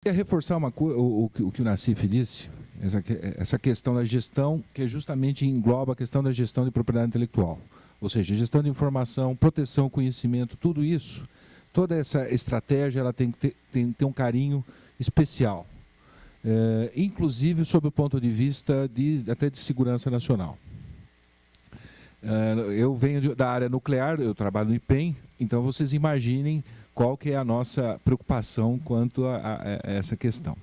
queria reforçar o que o Nassif disse, essa questão da gestão, que justamente engloba a questão da gestão de propriedade intelectual. Ou seja, gestão de informação, proteção, conhecimento, tudo isso, toda essa estratégia ela tem que ter um carinho especial, inclusive sob o ponto de vista até de segurança nacional. Eu venho da área nuclear, eu trabalho no IPEM, então vocês imaginem qual que é a nossa preocupação quanto a essa questão.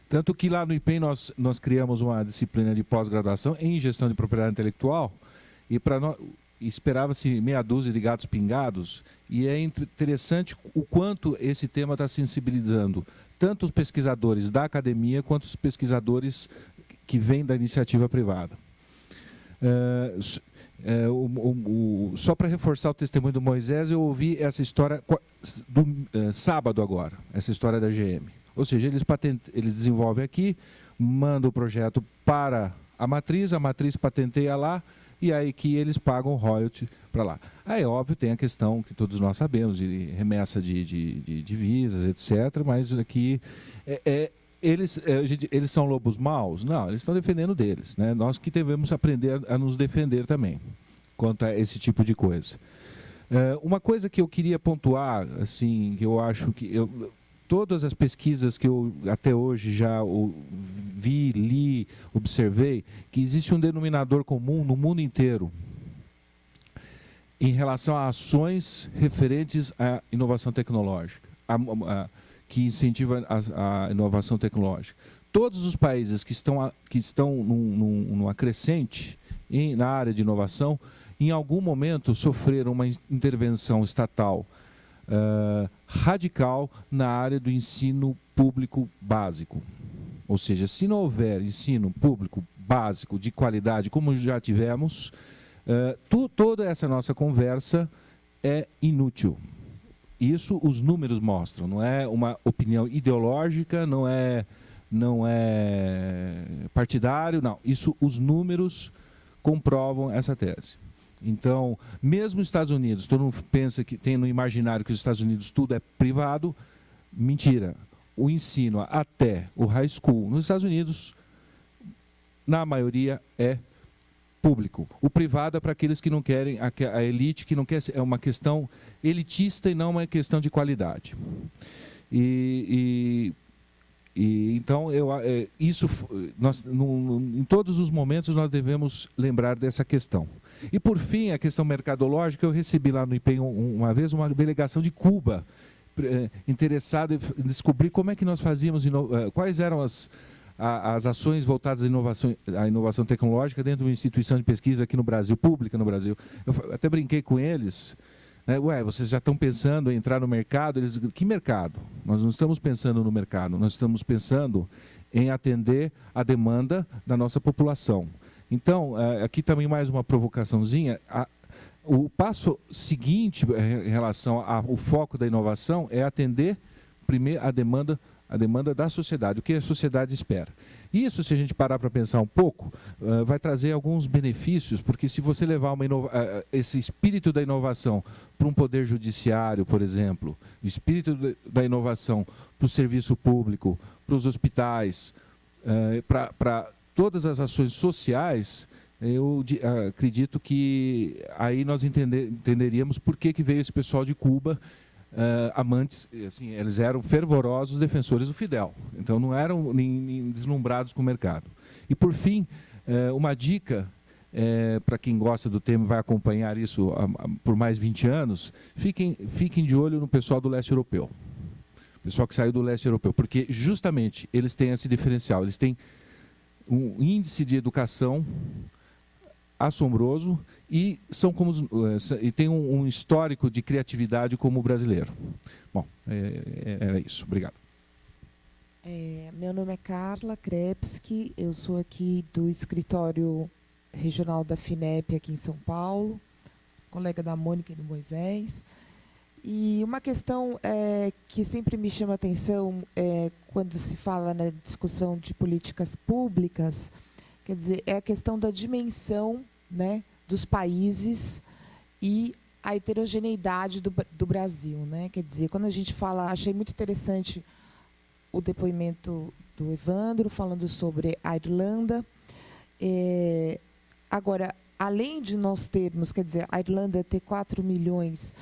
Tanto que lá no IPEM nós criamos uma disciplina de pós-graduação em gestão de propriedade intelectual e esperava-se meia dúzia de gatos pingados, e é interessante o quanto esse tema está sensibilizando tanto os pesquisadores da academia quanto os pesquisadores que vêm da iniciativa privada. Só para reforçar o testemunho do Moisés, eu ouvi essa história sábado agora, essa história da GM. Ou seja, eles desenvolvem aqui, mandam o projeto para a matriz patenteia lá, e aí que eles pagam royalty para lá. Aí, óbvio, tem a questão que todos nós sabemos, de remessa de divisas, etc., mas aqui eles são lobos maus? Não, eles estão defendendo deles, né? Nós que devemos aprender a nos defender também, quanto a esse tipo de coisa. Uma coisa que eu queria pontuar, assim, que eu acho que... todas as pesquisas que eu até hoje já vi, li, observei, que existe um denominador comum no mundo inteiro em relação a ações referentes à inovação tecnológica, que incentivam a inovação tecnológica. Todos os países que estão numa crescente na área de inovação, em algum momento sofreram uma intervenção estatal radical na área do ensino público básico. Ou seja, se não houver ensino público básico de qualidade, como já tivemos, toda essa nossa conversa é inútil. Isso os números mostram, não é uma opinião ideológica, não é partidário, não. Isso os números comprovam essa tese. Então, mesmo os Estados Unidos, todo mundo pensa que tem no imaginário que os Estados Unidos tudo é privado, mentira. O ensino até o high school nos Estados Unidos, na maioria, é público. O privado é para aqueles que não querem, a elite que não quer, é uma questão elitista e não uma questão de qualidade. Então, em todos os momentos nós devemos lembrar dessa questão. E, por fim, a questão mercadológica, eu recebi lá no IPEM uma vez uma delegação de Cuba interessada em descobrir como é que nós fazíamos, quais eram as ações voltadas à inovação tecnológica dentro de uma instituição de pesquisa aqui no Brasil, pública no Brasil. Eu até brinquei com eles, né? Vocês já estão pensando em entrar no mercado? Eles, que mercado? Nós não estamos pensando no mercado, nós estamos pensando em atender a demanda da nossa população. Então, aqui também mais uma provocaçãozinha. O passo seguinte em relação ao foco da inovação é atender primeiro a demanda da sociedade, o que a sociedade espera. Isso, se a gente parar para pensar um pouco, vai trazer alguns benefícios, porque se você levar esse espírito da inovação para um poder judiciário, por exemplo, o espírito da inovação para o serviço público, para os hospitais, para todas as ações sociais, eu acredito que aí nós entenderíamos por que veio esse pessoal de Cuba, amantes, assim, eles eram fervorosos defensores do Fidel, então não eram nem deslumbrados com o mercado. E, por fim, uma dica, para quem gosta do tema e vai acompanhar isso por mais 20 anos, fiquem de olho no pessoal do leste europeu, pessoal que saiu do leste europeu, porque justamente eles têm esse diferencial, eles têm um índice de educação assombroso e tem um histórico de criatividade como o brasileiro. Bom, era isso. Obrigado. Meu nome é Carla Krepski, eu sou aqui do escritório regional da FINEP aqui em São Paulo, colega da Mônica e do Moisés. E uma questão que sempre me chama a atenção quando se fala na discussão de políticas públicas, quer dizer, é a questão da dimensão, né, dos países e a heterogeneidade do Brasil, né? Quer dizer, quando a gente fala, achei muito interessante o depoimento do Evandro, falando sobre a Irlanda. Agora, além de nós termos, quer dizer, a Irlanda ter 4 milhões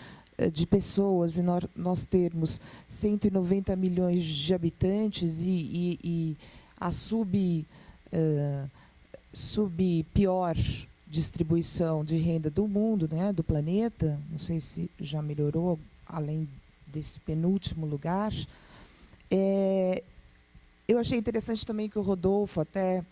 de pessoas e nós termos 190 milhões de habitantes e a pior distribuição de renda do mundo, né, do planeta, não sei se já melhorou, além desse penúltimo lugar. Eu achei interessante também que o Rodolfo, até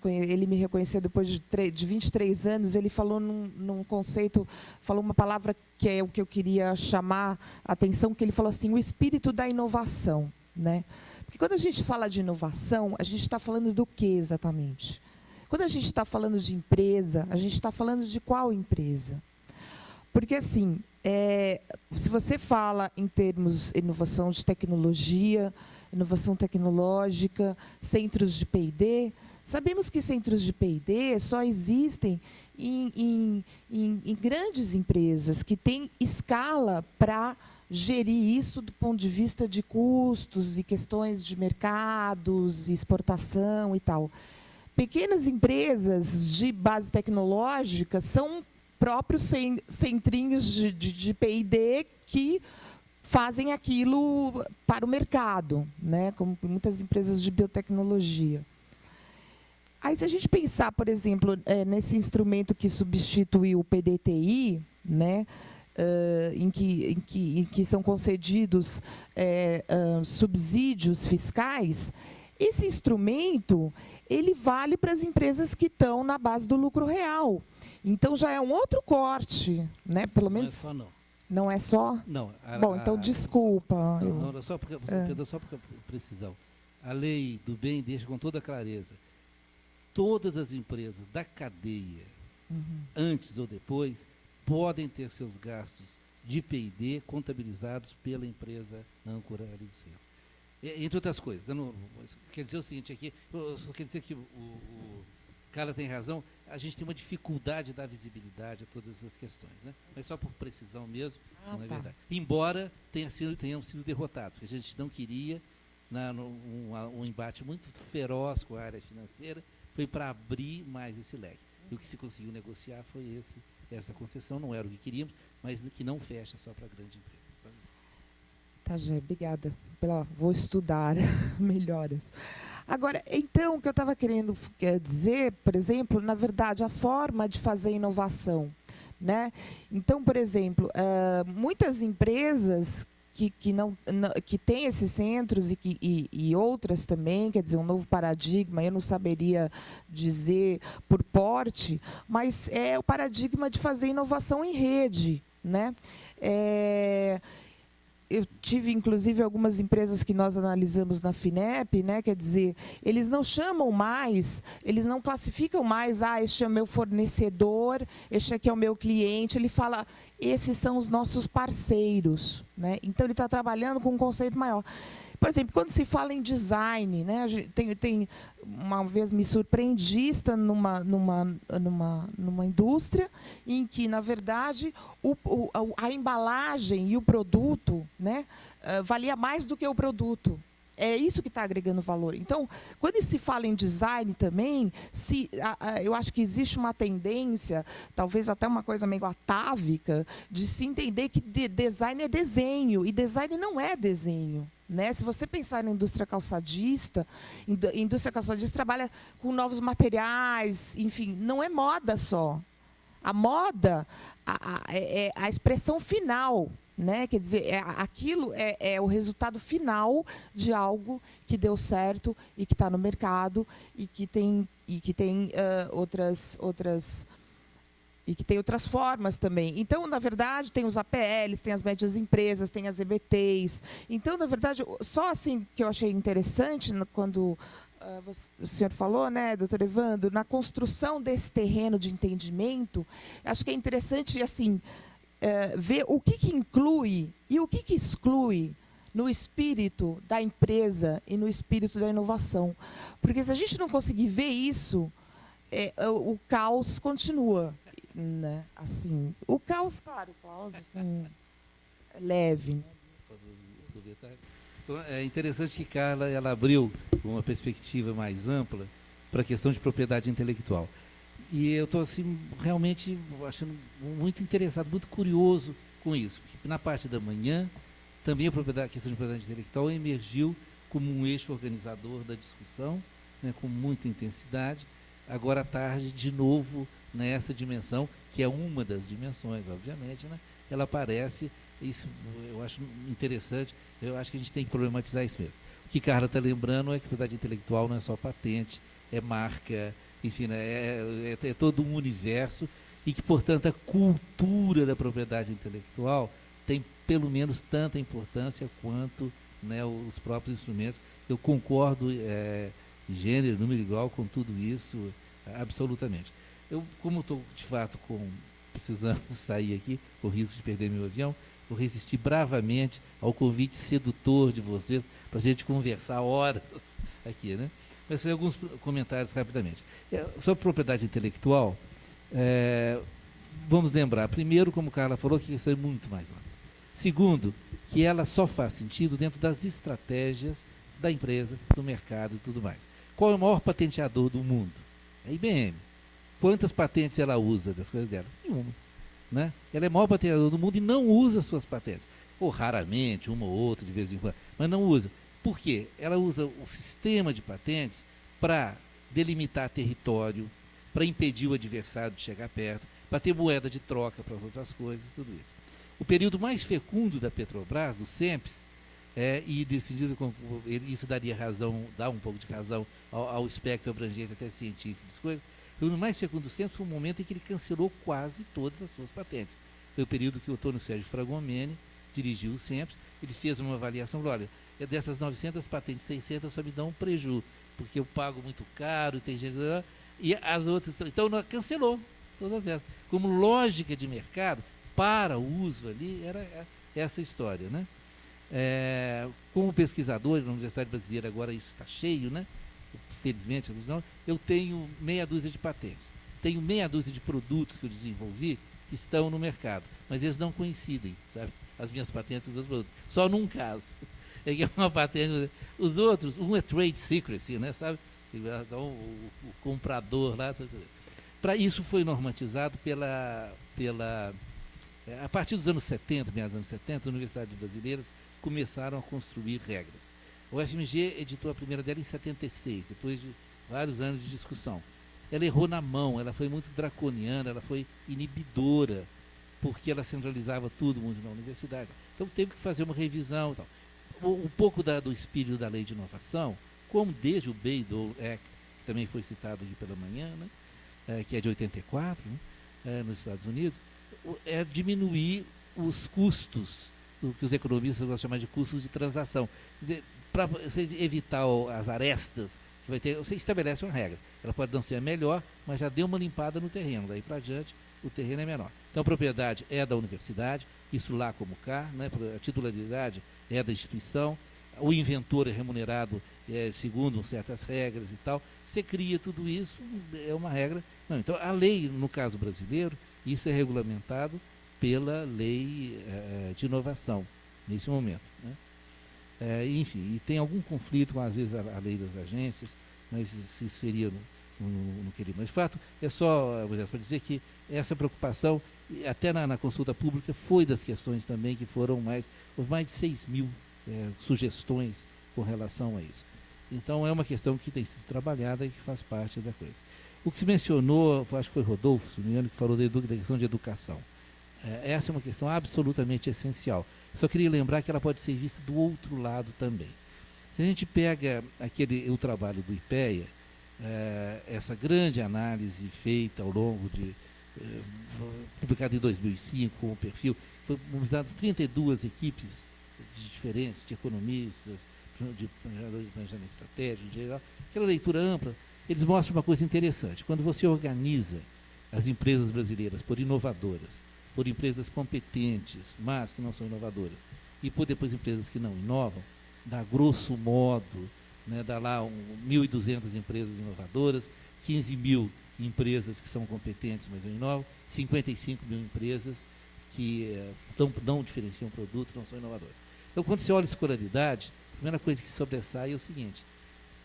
ele me reconheceu depois de 23 anos, ele falou num conceito, falou uma palavra que é o que eu queria chamar a atenção, que ele falou assim, o espírito da inovação, né? Porque quando a gente fala de inovação, a gente está falando do que exatamente? Quando a gente está falando de empresa, a gente está falando de qual empresa? Porque, assim, se você fala em termos de inovação de tecnologia, inovação tecnológica, centros de P&D, sabemos que centros de P&D só existem em grandes empresas que têm escala para gerir isso do ponto de vista de custos e questões de mercados, exportação e tal. Pequenas empresas de base tecnológica são próprios centrinhos de P&D que fazem aquilo para o mercado, né? Como muitas empresas de biotecnologia. Aí, se a gente pensar, por exemplo, nesse instrumento que substituiu o PDTI, né? Em que são concedidos subsídios fiscais, esse instrumento ele vale para as empresas que estão na base do lucro real. Então, já é um outro corte, né? Pelo menos. Não é só, não. Não é só? Não. Bom, então, desculpa. Não, só para precisão. A lei do bem deixa com toda clareza. Todas as empresas da cadeia, antes ou depois, podem ter seus gastos de P&D contabilizados pela empresa âncora ali do centro. Entre outras coisas. Quer dizer o seguinte aqui, eu só quero dizer que o Carla tem razão, a gente tem uma dificuldade da visibilidade a todas essas questões, né? Mas só por precisão mesmo, não é verdade. Embora tenham sido derrotados, porque a gente não queria um embate muito feroz com a área financeira, foi para abrir mais esse leque. E o que se conseguiu negociar foi essa concessão, não era o que queríamos, mas que não fecha só para a grande empresa. Sabe? Tá, Gé, obrigada. Vou estudar melhor isso. Agora, então, o que eu estava querendo dizer, por exemplo, na verdade, a forma de fazer inovação, né? Então, por exemplo, muitas empresas que têm esses centros e outras também, quer dizer, um novo paradigma, eu não saberia dizer por porte, mas é o paradigma de fazer inovação em rede, né? Eu tive, inclusive, algumas empresas que nós analisamos na FINEP, né? Quer dizer, eles não chamam mais, eles não classificam mais, este é o meu fornecedor, este aqui é o meu cliente. Ele fala, esses são os nossos parceiros, né? Então, ele está trabalhando com um conceito maior. Por exemplo, quando se fala em design, né, uma vez me surpreendi numa indústria em que, na verdade, a embalagem e o produto, né, valia mais do que o produto. É isso que está agregando valor. Então, quando se fala em design também, eu acho que existe uma tendência, talvez até uma coisa meio atávica, de se entender que design é desenho, e design não é desenho. Né? Se você pensar na indústria calçadista, a indústria calçadista trabalha com novos materiais, enfim, não é moda só. A moda é a expressão final. Né? Quer dizer, aquilo é o resultado final de algo que deu certo e que está no mercado e que tem outras formas também. Então, na verdade, tem os APLs, tem as médias empresas, tem as EBTs. Então, na verdade, só assim que eu achei interessante quando o senhor falou, né, doutor Evandro, na construção desse terreno de entendimento, acho que é interessante, assim, ver o que inclui e o que exclui no espírito da empresa e no espírito da inovação. Porque se a gente não conseguir ver isso, o caos continua. Né? Assim, o caos, claro, assim, leve. Né? Então, é interessante que Carla ela abriu uma perspectiva mais ampla para a questão de propriedade intelectual. E eu estou assim, realmente achando muito interessado, muito curioso com isso. Porque na parte da manhã, também a questão de propriedade intelectual emergiu como um eixo organizador da discussão, né, com muita intensidade. Agora à tarde, de novo, nessa dimensão, que é uma das dimensões, obviamente, né, ela aparece. Isso eu acho interessante, eu acho que a gente tem que problematizar isso mesmo. O que Carla está lembrando é que a propriedade intelectual não é só patente, é marca, enfim, né, é todo um universo e que, portanto, a cultura da propriedade intelectual tem pelo menos tanta importância quanto, né, os próprios instrumentos. Eu concordo gênero, número igual com tudo isso, absolutamente. Eu, como estou, de fato, precisando sair aqui, com risco de perder meu avião, eu resisti bravamente ao convite sedutor de vocês para a gente conversar horas aqui, né? Mas fazer alguns comentários rapidamente. Sobre propriedade intelectual, vamos lembrar, primeiro, como Carla falou, que isso é muito mais amplo. Segundo, que ela só faz sentido dentro das estratégias da empresa, do mercado e tudo mais. Qual é o maior patenteador do mundo? A IBM. Quantas patentes ela usa das coisas dela? Nenhuma. Né? Ela é o maior patenteador do mundo e não usa suas patentes. Ou raramente, uma ou outra, de vez em quando, mas não usa. Por quê? Ela usa o sistema de patentes para delimitar território, para impedir o adversário de chegar perto, para ter moeda de troca para outras coisas, tudo isso. O período mais fecundo da Petrobras, do SEMPES, e decidido isso dá um pouco de razão ao espectro abrangente até científico das coisas. O período mais fecundo do SEMPES foi o momento em que ele cancelou quase todas as suas patentes. Foi o período que o Antônio Sérgio Fragomeni dirigiu o SEMPES, ele fez uma avaliação, olha, dessas 900 patentes, 600 só me dão um prejuízo, porque eu pago muito caro, tem gente... E as outras... Então, cancelou todas essas. Como lógica de mercado, para o uso ali, era essa história, né? Como pesquisador na Universidade Brasileira, agora isso está cheio, né? Felizmente, eu tenho meia dúzia de patentes. Tenho meia dúzia de produtos que eu desenvolvi que estão no mercado, mas eles não coincidem, sabe? As minhas patentes com os meus produtos. Só num caso. É que é uma patente. Os outros, um é trade secrecy, né? Sabe? Então, o comprador lá. Para isso foi normatizado a partir dos anos 70, meados dos anos 70, as universidades brasileiras começaram a construir regras. O FMG editou a primeira dela em 76, depois de vários anos de discussão. Ela errou na mão, ela foi muito draconiana, ela foi inibidora, porque ela centralizava tudo muito na universidade. Então teve que fazer uma revisão e tal. Um pouco do espírito da lei de inovação, como desde o Bayh-Dole Act, que também foi citado aqui pela manhã, né, que é de 84, né, nos Estados Unidos, é diminuir os custos, o que os economistas gostam de chamar de custos de transação. Quer dizer, para você evitar as arestas, que vai ter, você estabelece uma regra. Ela pode não ser a melhor, mas já deu uma limpada no terreno. Daí para adiante, o terreno é menor. Então a propriedade é da universidade, isso lá como cá, né, a titularidade é da instituição, o inventor é remunerado segundo certas regras e tal. Você cria tudo isso, é uma regra. Não, então a lei, no caso brasileiro, isso é regulamentado pela lei de inovação, nesse momento. Né? Enfim, e tem algum conflito com, às vezes, a lei das agências, mas isso seria no que ele... Mas, de fato, é só para dizer que essa preocupação, até na consulta pública, foi das questões também que foram houve mais de 6.000 sugestões com relação a isso. Então, é uma questão que tem sido trabalhada e que faz parte da coisa. O que se mencionou, acho que foi Rodolfo, se não me engano, que falou da questão de educação. Essa é uma questão absolutamente essencial. Só queria lembrar que ela pode ser vista do outro lado também. Se a gente pega o trabalho do IPEA, essa grande análise feita ao longo publicada em 2005 com o perfil, foi mobilizado 32 equipes diferentes, de economistas, de planejamento estratégico, de geral, aquela leitura ampla. Eles mostram uma coisa interessante. Quando você organiza as empresas brasileiras por inovadoras, por empresas competentes, mas que não são inovadoras, e por depois empresas que não inovam, dá grosso modo, né, dá lá 1.200 empresas inovadoras, 15.000 empresas que são competentes, mas não inovam, 55.000 empresas que não diferenciam produto, não são inovadoras. Então, quando você olha a escolaridade, A primeira coisa que sobressai é o seguinte: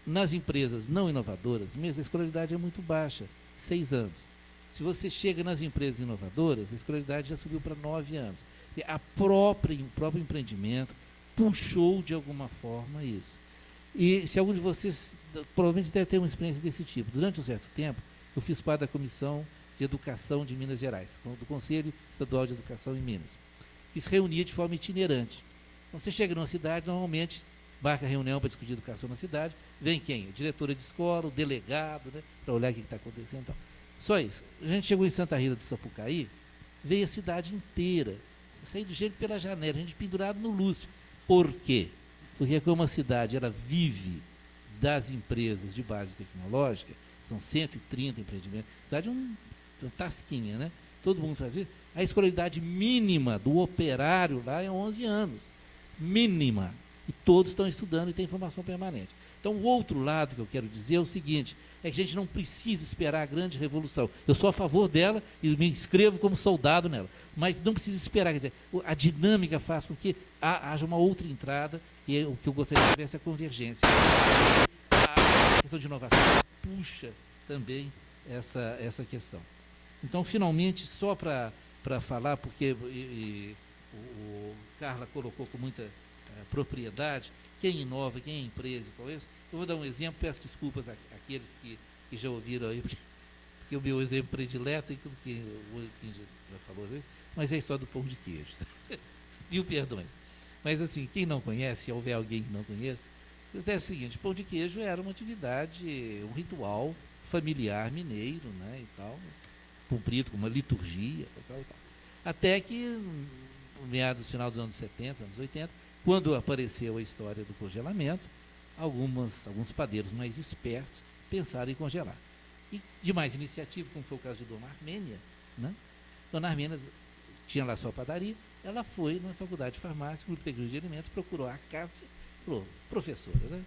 nas empresas não inovadoras, mesmo a escolaridade é muito baixa, 6 anos. Se você chega nas empresas inovadoras, a escolaridade já subiu para 9 anos. E o próprio empreendimento puxou de alguma forma isso. E se algum de vocês, provavelmente deve ter uma experiência desse tipo. Durante um certo tempo, eu fiz parte da Comissão de Educação de Minas Gerais, do Conselho Estadual de Educação em Minas. Isso reunia de forma itinerante. Então, você chega numa cidade, normalmente marca reunião para discutir educação na cidade, vem quem? A diretora de escola, o delegado, né, para olhar o que está acontecendo. Então, só isso. A gente chegou em Santa Rita do Sapucaí, veio a cidade inteira, saindo gente pela janela, a gente pendurado no lustre. Por quê? Porque como a cidade ela vive das empresas de base tecnológica, são 130 empreendimentos, a cidade é uma tasquinha, né? Todo mundo faz isso. A escolaridade mínima do operário lá é 11 anos. Mínima. E todos estão estudando e têm formação permanente. Então, o outro lado que eu quero dizer é o seguinte, é que a gente não precisa esperar a grande revolução. Eu sou a favor dela e me inscrevo como soldado nela, mas não precisa esperar. Quer dizer, a dinâmica faz com que haja uma outra entrada, e o que eu gostaria de ver é essa convergência. A questão de inovação puxa também essa questão. Então, finalmente, só para falar, porque o Carla colocou com muita propriedade, quem inova, quem é empresa, qual é isso? Eu vou dar um exemplo, peço desculpas àqueles que já ouviram aí, porque o meu exemplo predileto, quem já falou isso, mas é a história do pão de queijo. Mil perdões. Mas assim, quem não conhece, se houver alguém que não conheça, é o seguinte, pão de queijo era uma atividade, um ritual familiar mineiro, né, e tal, cumprido com uma liturgia, tal. Até que, no meados do final dos anos 70, anos 80, quando apareceu a história do congelamento, alguns padeiros mais espertos pensaram em congelar. E de mais iniciativa, como foi o caso de Dona Armênia, né? Dona Armênia tinha lá sua padaria, ela foi na faculdade de farmácia, no Grupo de Alimentos, procurou a Cássia, falou, professora, né?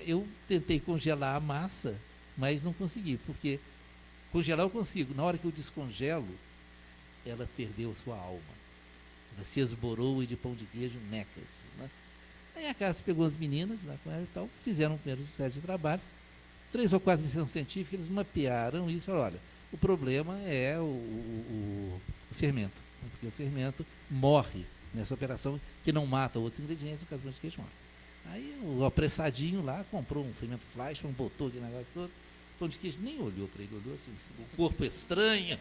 Eu tentei congelar a massa, mas não consegui, porque congelar eu consigo, na hora que eu descongelo, ela perdeu sua alma. Ela se esborou e de pão de queijo necas. Né? Aí a Cássia pegou as meninas, né, com ela e tal, fizeram um primeiro série de trabalhos, 3 ou 4 lições científicas, eles mapearam isso e falaram, olha, o problema é o fermento, né, porque o fermento morre nessa operação que não mata outros ingredientes, no caso do pão de queijo morre. Aí o apressadinho lá comprou um fermento Fleischmann, botou aquele negócio todo, o pão de queijo nem olhou para ele, olhou assim, o corpo estranho.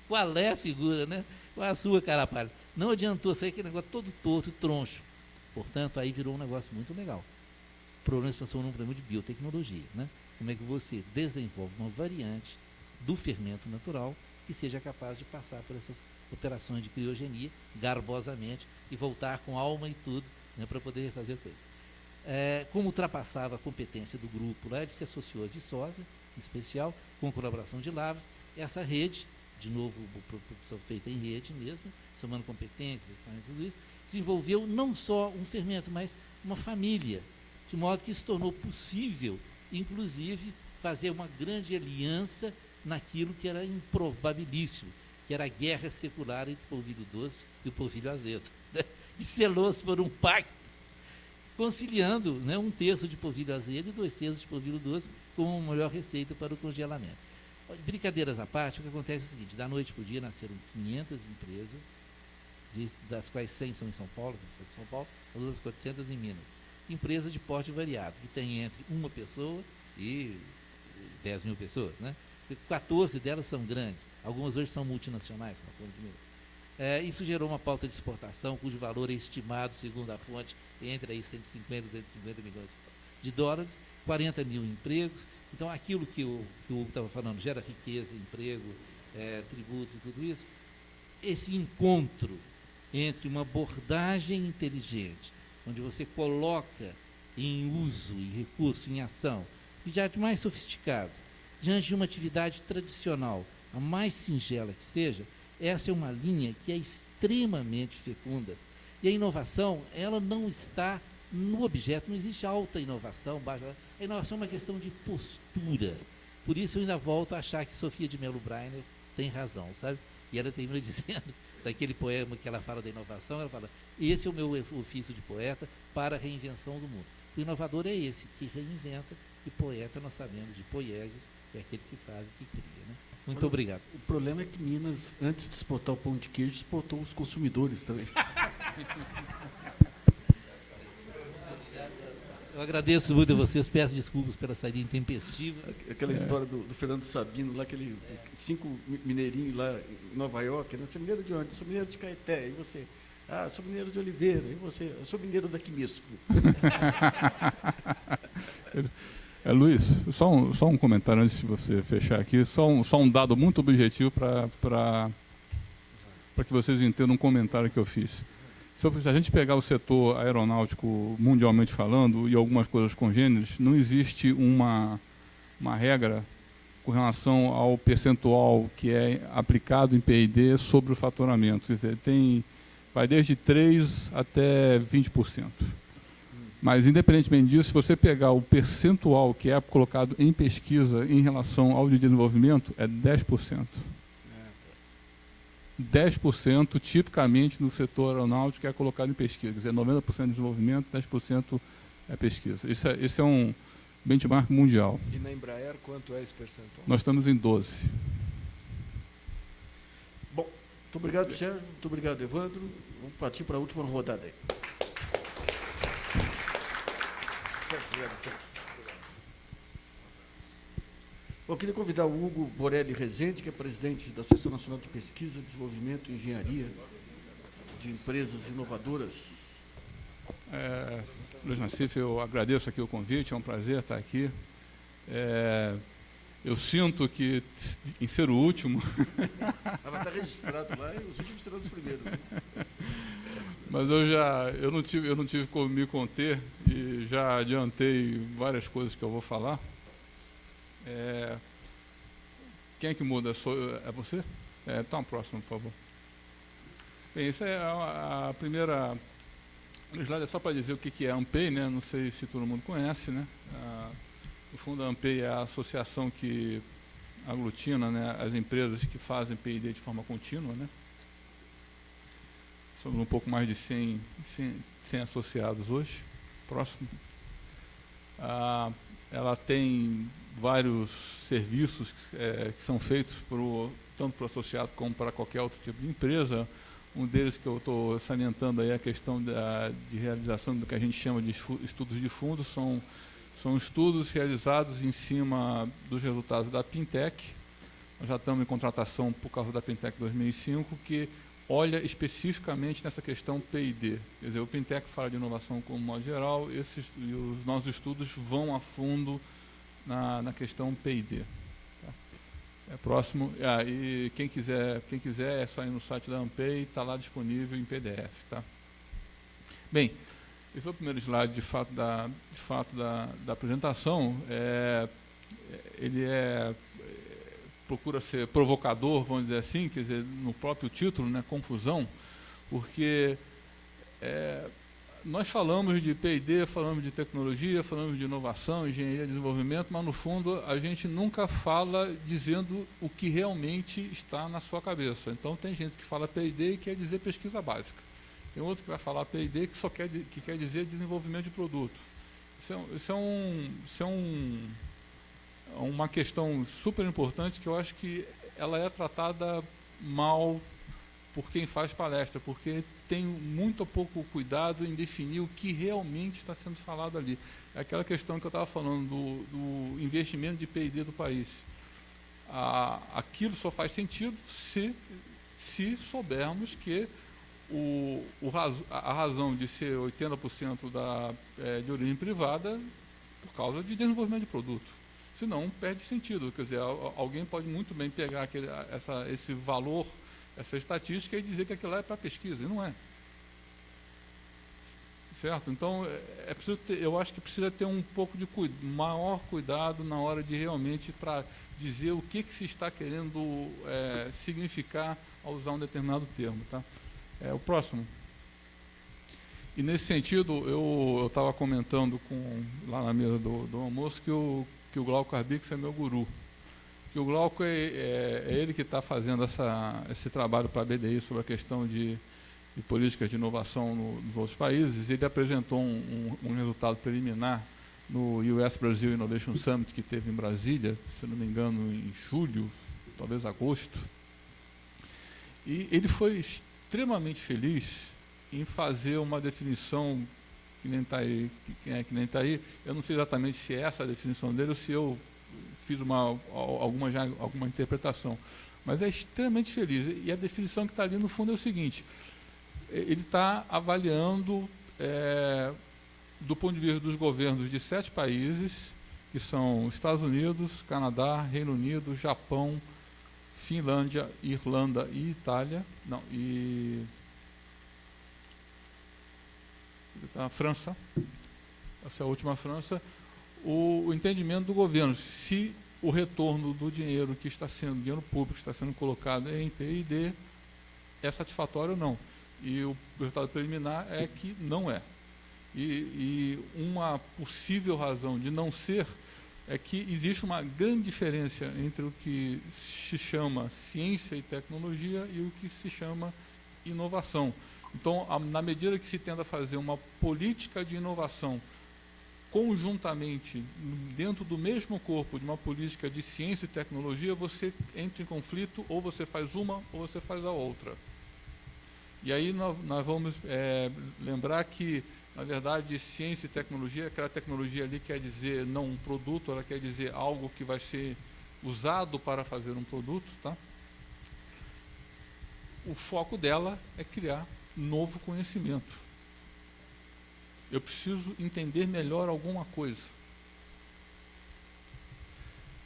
Qual é a figura, né? Qual é a sua carapalha? Não adiantou sair aquele negócio todo torto e troncho. Portanto, aí virou um negócio muito legal. O problema se transformou num problema de biotecnologia, né? Como é que você desenvolve uma variante do fermento natural que seja capaz de passar por essas operações de criogenia garbosamente e voltar com alma e tudo, né, para poder fazer coisa. Como ultrapassava a competência do grupo lá, ele se associou a Viçosa, em especial, com colaboração de Lavras, essa rede, de novo, produção feita em rede mesmo, somando competências, tudo isso, desenvolveu não só um fermento, mas uma família, de modo que se tornou possível, inclusive, fazer uma grande aliança naquilo que era improbabilíssimo, que era a guerra secular entre o polvilho doce e o polvilho azedo. Né? E selou-se por um pacto, conciliando, né, 1/3 de polvilho azedo e 2/3 de polvilho doce como uma melhor receita para o congelamento. Brincadeiras à parte, o que acontece é o seguinte, da noite para o dia nasceram 500 empresas, das quais 100 são em São Paulo, no estado de São Paulo, as outras 400 em Minas. Empresas de porte variado, que tem entre uma pessoa e 10 mil pessoas, né? 14 delas são grandes, algumas hoje são multinacionais, isso gerou uma pauta de exportação, cujo valor é estimado, segundo a fonte, entre aí 150 e 250 milhões de dólares, 40 mil empregos. Então, aquilo que o Hugo estava falando, gera riqueza, emprego, tributos e tudo isso, esse encontro entre uma abordagem inteligente, onde você coloca em uso, em recurso, em ação, e já de mais sofisticado, diante de uma atividade tradicional, a mais singela que seja, essa é uma linha que é extremamente fecunda. E a inovação, ela não está no objeto, não existe alta inovação, baixa. A inovação é uma questão de postura. Por isso eu ainda volto a achar que Sofia de Mello Breiner tem razão, sabe? E ela termina dizendo daquele poema que ela fala da inovação, ela fala, esse é o meu ofício de poeta para a reinvenção do mundo. O inovador é esse, que reinventa, e poeta nós sabemos de poieses, é aquele que faz e que cria. Né? Muito obrigado. O problema é que Minas, antes de exportar o pão de queijo, exportou os consumidores também. Eu agradeço muito a vocês, peço desculpas pela saída intempestiva. Aquela história do Fernando Sabino, lá, 5 mineirinhos lá em Nova York, né? Sou mineiro de onde? Sou mineiro de Caeté, e você? Ah, sou mineiro de Oliveira, e você? Eu sou mineiro daqui mesmo. Luiz, só um comentário antes de você fechar aqui, só um dado muito objetivo para que vocês entendam um comentário que eu fiz. Se a gente pegar o setor aeronáutico mundialmente falando e algumas coisas congêneres, não existe uma regra com relação ao percentual que é aplicado em P&D sobre o faturamento. Quer dizer, vai desde 3% até 20%. Mas, independentemente disso, se você pegar o percentual que é colocado em pesquisa em relação ao de desenvolvimento, é 10%. 10% tipicamente no setor aeronáutico é colocado em pesquisa. Quer dizer, 90% de desenvolvimento, 10% é pesquisa. Esse é um benchmark mundial. E na Embraer, quanto é esse percentual? Nós estamos em 12%. Bom, muito obrigado, Sérgio. Muito obrigado, Evandro. Vamos partir para a última rodada aí. Eu queria convidar o Hugo Borelli Rezende, que é presidente da Associação Nacional de Pesquisa, Desenvolvimento e Engenharia de Empresas Inovadoras. Luiz Nassif, eu agradeço aqui o convite, é um prazer estar aqui. Eu sinto que, em ser o último... Vai estar registrado lá e os últimos serão os primeiros. Mas eu não tive como me conter e já adiantei várias coisas que eu vou falar. Quem é que muda? É você? Então, próximo, por favor. Bem, essa é a primeira slide, é só para dizer o que é a ANPEI, né? Não sei se todo mundo conhece, né? No fundo, a ANPEI é a associação que aglutina, né, as empresas que fazem P&D de forma contínua, né? Somos um pouco mais de 100 associados hoje. Próximo. Ela tem vários serviços que são feitos tanto para o associado como para qualquer outro tipo de empresa. Um deles que eu estou salientando aí é a questão de realização do que a gente chama de estudos de fundo. São estudos realizados em cima dos resultados da Pintec. Nós já estamos em contratação por causa da Pintec 2005, que olha especificamente nessa questão P&D. Quer dizer, o Pintec fala de inovação como modo geral, e os nossos estudos vão a fundo na questão P&D. Tá? Próximo. E quem quiser é só ir no site da ANPEI, está lá disponível em PDF. Tá? Bem, esse é o primeiro slide de fato da apresentação. Ele procura ser provocador, vamos dizer assim, quer dizer, no próprio título, né, confusão, porque nós falamos de P&D, falamos de tecnologia, falamos de inovação, engenharia, desenvolvimento, mas no fundo a gente nunca fala dizendo o que realmente está na sua cabeça. Então tem gente que fala P&D e quer dizer pesquisa básica. Tem outro que vai falar P&D que quer dizer desenvolvimento de produto. Isso é uma questão super importante que eu acho que ela é tratada mal por quem faz palestra, porque tem muito pouco cuidado em definir o que realmente está sendo falado ali. É aquela questão que eu estava falando do investimento de P&D do país. Aquilo só faz sentido se soubermos que a razão de ser 80% de origem privada por causa de desenvolvimento de produto. Senão, perde sentido. Quer dizer, alguém pode muito bem pegar esse valor, essa estatística e dizer que aquilo é para pesquisa, e não é. Certo? Então, eu acho que precisa ter um pouco de maior cuidado na hora de realmente para dizer o que se está querendo significar ao usar um determinado termo. Tá? O próximo. E nesse sentido, eu estava comentando lá na mesa do almoço que o Glauco Arbix é meu guru. que o Glauco é ele que está fazendo esse trabalho para a BDI sobre a questão de políticas de inovação nos outros países. Ele apresentou um resultado preliminar no US Brazil Innovation Summit, que teve em Brasília, se não me engano, em julho, talvez agosto. E ele foi extremamente feliz em fazer uma definição que nem está aí. Eu não sei exatamente se é essa a definição dele ou se eu fiz alguma interpretação, mas é extremamente feliz. E a definição que está ali no fundo é o seguinte: ele está avaliando, do ponto de vista dos governos de 7 países, que são Estados Unidos, Canadá, Reino Unido, Japão, Finlândia, Irlanda e Itália, a França, essa é a última França, o entendimento do governo, se o retorno do dinheiro dinheiro público que está sendo colocado em P&D é satisfatório ou não. E o resultado preliminar é que não é. E uma possível razão de não ser é que existe uma grande diferença entre o que se chama ciência e tecnologia e o que se chama inovação. Então, na medida que se tenta fazer uma política de inovação conjuntamente, dentro do mesmo corpo de uma política de ciência e tecnologia, você entra em conflito, ou você faz uma, ou você faz a outra. E aí nós vamos lembrar que, na verdade, ciência e tecnologia, aquela tecnologia ali quer dizer não um produto, ela quer dizer algo que vai ser usado para fazer um produto, tá? O foco dela é criar novo conhecimento. Eu preciso entender melhor alguma coisa.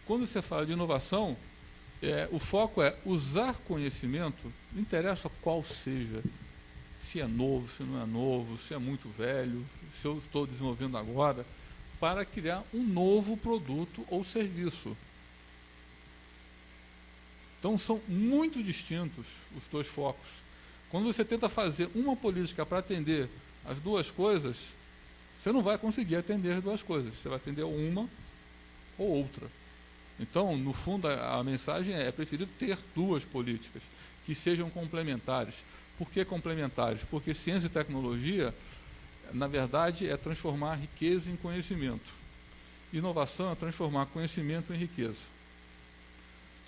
Quando você fala de inovação, o foco é usar conhecimento, não interessa qual seja, se é novo, se não é novo, se é muito velho, se eu estou desenvolvendo agora, para criar um novo produto ou serviço. Então, são muito distintos os dois focos. Quando você tenta fazer uma política para atender as duas coisas, você não vai conseguir atender as duas coisas. Você vai atender uma ou outra. Então, no fundo, a mensagem é preferível ter duas políticas que sejam complementares. Por que complementares? Porque ciência e tecnologia, na verdade, é transformar riqueza em conhecimento. Inovação é transformar conhecimento em riqueza.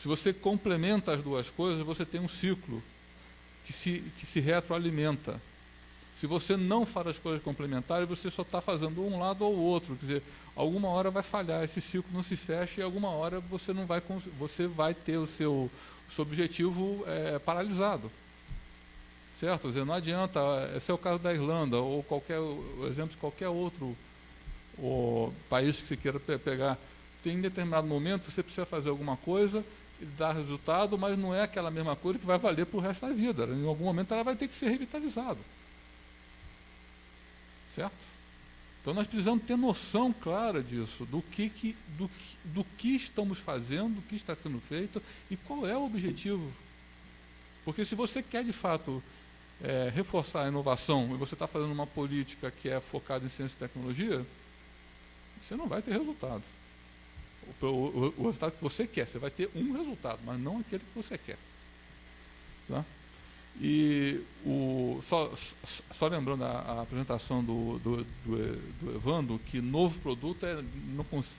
Se você complementa as duas coisas, você tem um ciclo que se retroalimenta. Se você não faz as coisas complementares, você só está fazendo um lado ou outro. Quer dizer, alguma hora vai falhar, esse ciclo não se fecha e alguma hora você não vai, você vai ter o seu objetivo paralisado. Certo? Quer dizer, não adianta, esse é o caso da Irlanda, ou o exemplo de qualquer outro país que você queira pegar. Tem em determinado momento você precisa fazer alguma coisa e dar resultado, mas não é aquela mesma coisa que vai valer para o resto da vida. Em algum momento ela vai ter que ser revitalizada. Certo? Então nós precisamos ter noção clara disso, do que estamos fazendo, do que está sendo feito e qual é o objetivo. Porque se você quer de fato reforçar a inovação e você está fazendo uma política que é focada em ciência e tecnologia, você não vai ter resultado. O resultado que você quer, você vai ter um resultado, mas não aquele que você quer. Tá? E só lembrando a apresentação do Evandro, que novo produto é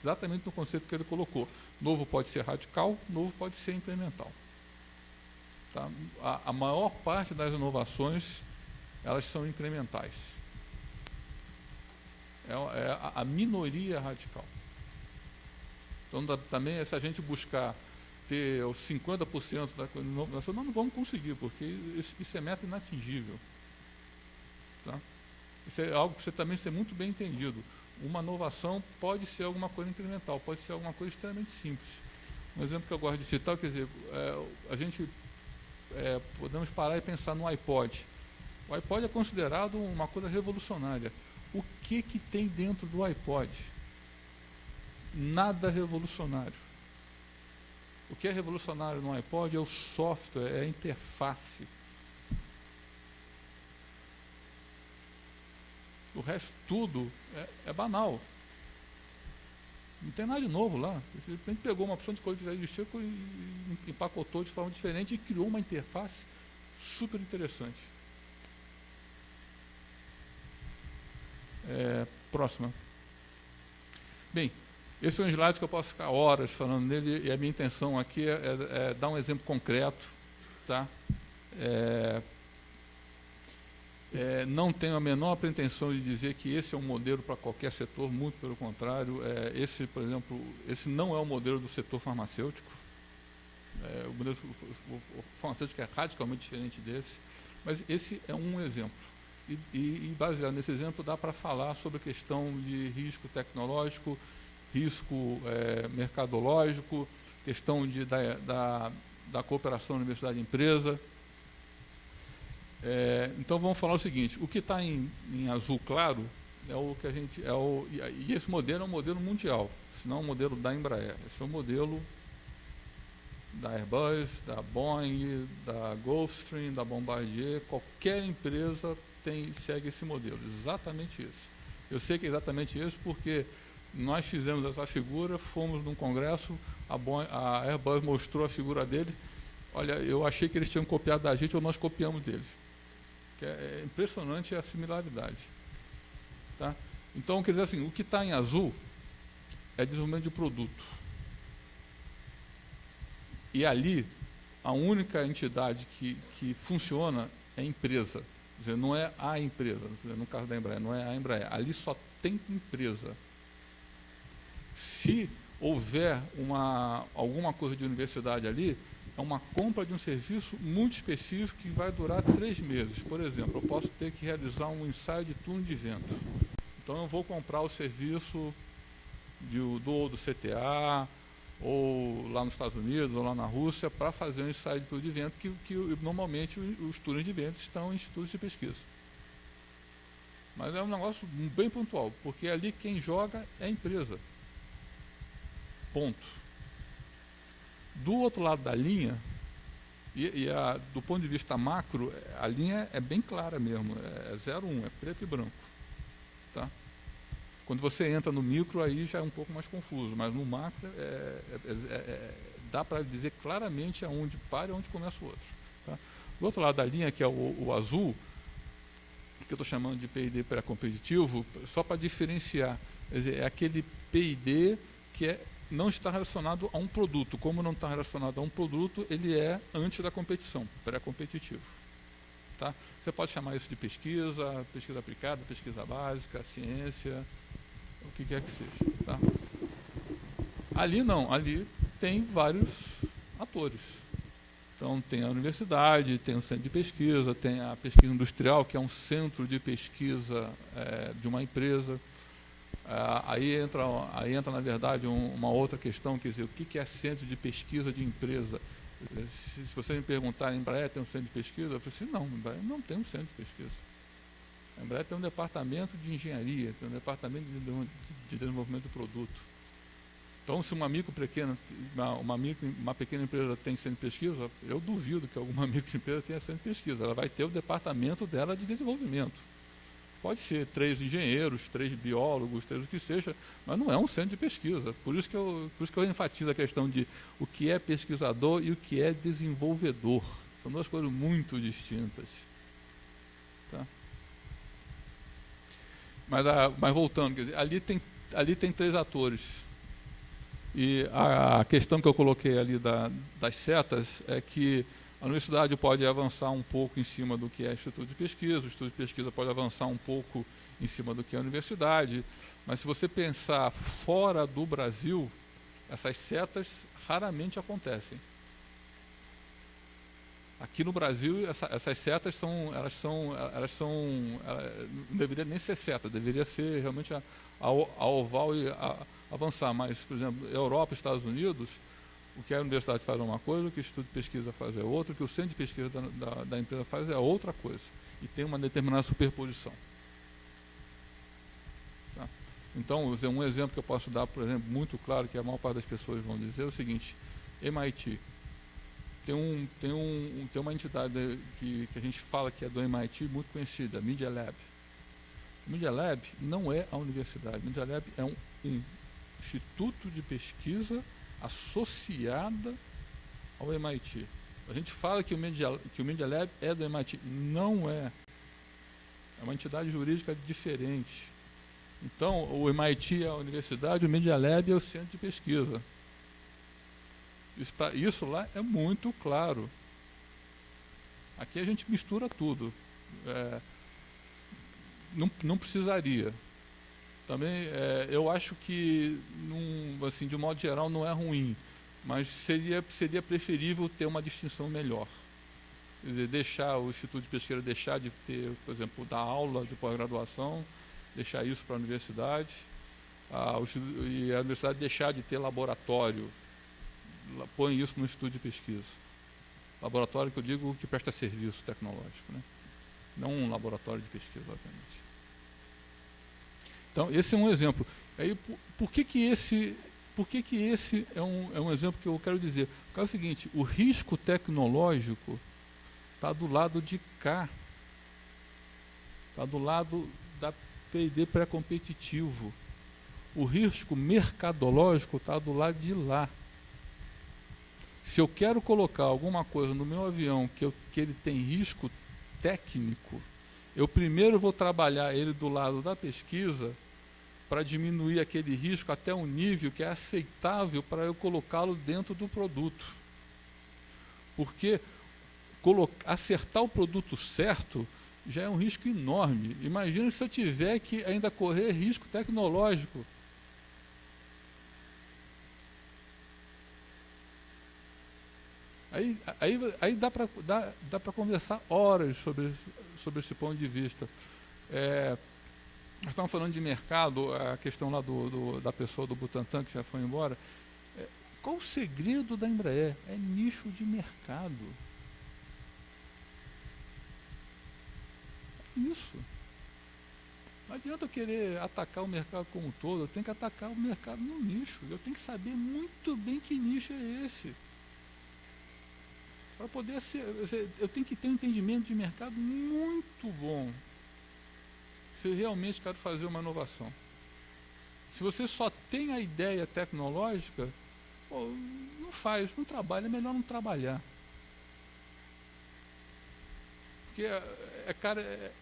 exatamente no conceito que ele colocou. Novo pode ser radical, novo pode ser incremental. Tá? A maior parte das inovações, elas são incrementais. É a minoria radical. Então, também, se a gente buscar ter os 50% da inovação, nós não vamos conseguir, porque isso é meta inatingível. Tá? Isso é algo que você também tem muito bem entendido. Uma inovação pode ser alguma coisa incremental, pode ser alguma coisa extremamente simples. Um exemplo que eu gosto de citar, quer dizer, a gente podemos parar e pensar no iPod. O iPod é considerado uma coisa revolucionária. O que tem dentro do iPod? Nada revolucionário. O que é revolucionário no iPod é o software, é a interface. O resto tudo é banal. Não tem nada de novo lá. Você simplesmente pegou uma opção de código de Chico e empacotou de forma diferente e criou uma interface super interessante. Próxima. Bem, esse é um slide que eu posso ficar horas falando nele, e a minha intenção aqui é dar um exemplo concreto, tá? Não tenho a menor pretensão de dizer que esse é um modelo para qualquer setor, muito pelo contrário. Esse, por exemplo, esse não é o modelo do setor farmacêutico. O modelo farmacêutico é radicalmente diferente desse, mas esse é um exemplo. E baseado nesse exemplo, dá para falar sobre a questão de risco tecnológico, risco mercadológico, questão da cooperação universidade-empresa. Então vamos falar o seguinte: o que está em azul claro é o que a gente e esse modelo é um modelo mundial, se não é um modelo da Embraer. Esse é um modelo da Airbus, da Boeing, da Gulfstream, da Bombardier. Qualquer empresa segue esse modelo, exatamente isso. Eu sei que é exatamente isso porque nós fizemos essa figura, fomos num congresso, a Airbus mostrou a figura dele. Olha, eu achei que eles tinham copiado da gente, ou nós copiamos deles. É impressionante a similaridade. Tá? Então, quer dizer assim, o que está em azul é desenvolvimento de produto. E ali, a única entidade que funciona é a empresa. Quer dizer, não é a empresa, no caso da Embraer, não é a Embraer. Ali só tem empresa. Se houver alguma coisa de universidade ali, é uma compra de um serviço muito específico que vai durar 3 meses. Por exemplo, eu posso ter que realizar um ensaio de turno de vento. Então eu vou comprar o serviço do CTA, ou lá nos Estados Unidos, ou lá na Rússia, para fazer um ensaio de turno de vento, que normalmente os turnos de vento estão em institutos de pesquisa. Mas é um negócio bem pontual, porque ali quem joga é a empresa. Ponto. Do outro lado da linha, do ponto de vista macro, a linha é bem clara mesmo, é 0,1, é preto e branco. Tá? Quando você entra no micro, aí já é um pouco mais confuso, mas no macro dá para dizer claramente aonde para e onde começa o outro. Tá? Do outro lado da linha, que é o azul, que eu estou chamando de P&D pré-competitivo, só para diferenciar, quer dizer, é aquele P&D que não está relacionado a um produto. Como não está relacionado a um produto, ele é antes da competição, pré-competitivo. Tá? Você pode chamar isso de pesquisa, pesquisa aplicada, pesquisa básica, ciência, o que quer que seja. Tá? Ali não, ali tem vários atores. Então tem a universidade, tem o centro de pesquisa, tem a pesquisa industrial, que é um centro de pesquisa de uma empresa. Aí entra, na verdade, uma outra questão, quer dizer, o que é centro de pesquisa de empresa? Se você me perguntar, a Embraer tem um centro de pesquisa? Eu falei assim, não, a Embraer não tem um centro de pesquisa. A Embraer tem um departamento de engenharia, tem um departamento de desenvolvimento de produto. Então, se uma pequena empresa tem centro de pesquisa, eu duvido que alguma microempresa tenha centro de pesquisa. Ela vai ter o departamento dela de desenvolvimento. Pode ser 3 engenheiros, 3 biólogos, 3 o que seja, mas não é um centro de pesquisa. Por isso que eu enfatizo a questão de o que é pesquisador e o que é desenvolvedor. São duas coisas muito distintas. Tá? Mas voltando, quer dizer, ali tem 3 atores. E a questão que eu coloquei ali das setas é que a universidade pode avançar um pouco em cima do que é instituto de pesquisa, o instituto de pesquisa pode avançar um pouco em cima do que é a universidade, mas se você pensar fora do Brasil, essas setas raramente acontecem. Aqui no Brasil, essas setas não deveria nem ser seta, deveria ser realmente a oval e avançar, mas, por exemplo, Europa, Estados Unidos, o que a universidade faz é uma coisa, o que o Instituto de Pesquisa faz é outra, o que o Centro de Pesquisa da empresa faz é outra coisa. E tem uma determinada superposição. Tá? Então, um exemplo que eu posso dar, por exemplo, muito claro, que a maior parte das pessoas vão dizer, é o seguinte: MIT. Tem uma entidade que a gente fala que é do MIT, muito conhecida, a Media Lab. A Media Lab não é a universidade, a Media Lab é instituto de pesquisa associada ao MIT. A gente fala que o Media Lab é do MIT. Não é. É uma entidade jurídica diferente. Então, o MIT é a universidade, o Media Lab é o centro de pesquisa. Isso lá é muito claro. Aqui a gente mistura tudo. Não precisaria. Também, eu acho que, assim, de um modo geral, não é ruim, mas seria preferível ter uma distinção melhor. Quer dizer, deixar o Instituto de Pesquisa deixar de ter, por exemplo, dar aula de pós-graduação, deixar isso para a universidade, e a universidade deixar de ter laboratório, põe isso no Instituto de Pesquisa. Laboratório que eu digo que presta serviço tecnológico, né? Não um laboratório de pesquisa, obviamente. Então, esse é um exemplo. Aí, por que esse é um exemplo que eu quero dizer? Porque é o seguinte, o risco tecnológico está do lado de cá. Está do lado da P&D pré-competitivo. O risco mercadológico está do lado de lá. Se eu quero colocar alguma coisa no meu avião que ele tem risco técnico, eu primeiro vou trabalhar ele do lado da pesquisa para diminuir aquele risco até um nível que é aceitável para eu colocá-lo dentro do produto. Porque acertar o produto certo já é um risco enorme. Imagina se eu tiver que ainda correr risco tecnológico. Aí dá para conversar horas sobre esse ponto de vista. Nós estamos falando de mercado, a questão lá da pessoa do Butantan, que já foi embora. Qual o segredo da Embraer? É nicho de mercado. Isso. Não adianta eu querer atacar o mercado como um todo, eu tenho que atacar o mercado no nicho. Eu tenho que saber muito bem que nicho é esse. Para poder eu tenho que ter um entendimento de mercado muito bom. Se eu realmente quero fazer uma inovação. Se você só tem a ideia tecnológica, não trabalha, é melhor não trabalhar. Porque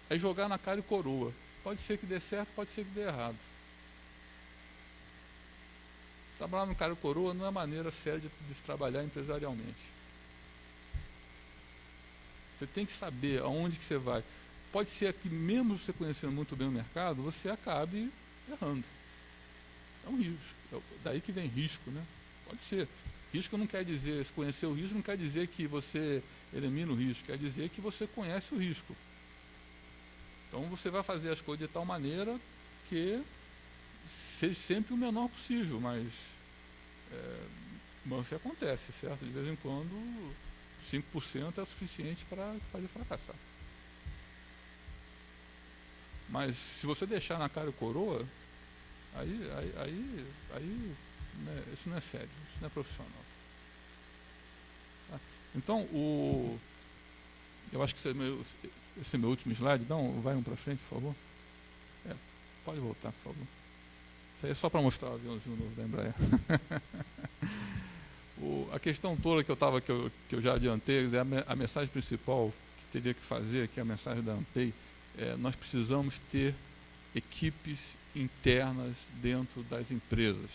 é jogar na cara e coroa. Pode ser que dê certo, pode ser que dê errado. Trabalhar no cara e coroa não é maneira séria de se trabalhar empresarialmente. Você tem que saber aonde que você vai. Pode ser que mesmo você conhecendo muito bem o mercado, você acabe errando. É um risco. Daí que vem risco, né? Pode ser. Risco não quer dizer, se conhecer o risco não quer dizer que você elimina o risco, quer dizer que você conhece o risco. Então você vai fazer as coisas de tal maneira que seja sempre o menor possível, mas o que acontece, certo? De vez em quando 5% é o suficiente para fazer fracassar. Mas se você deixar na cara e coroa, aí né, isso não é sério, isso não é profissional. Tá? Então, eu acho que esse é meu último slide. Vai um para frente, por favor. Pode voltar, por favor. Isso aí é só para mostrar o aviãozinho novo da Embraer. A questão toda que eu já adiantei, a mensagem principal que teria que fazer, que é a mensagem da ANPEI, nós precisamos ter equipes internas dentro das empresas.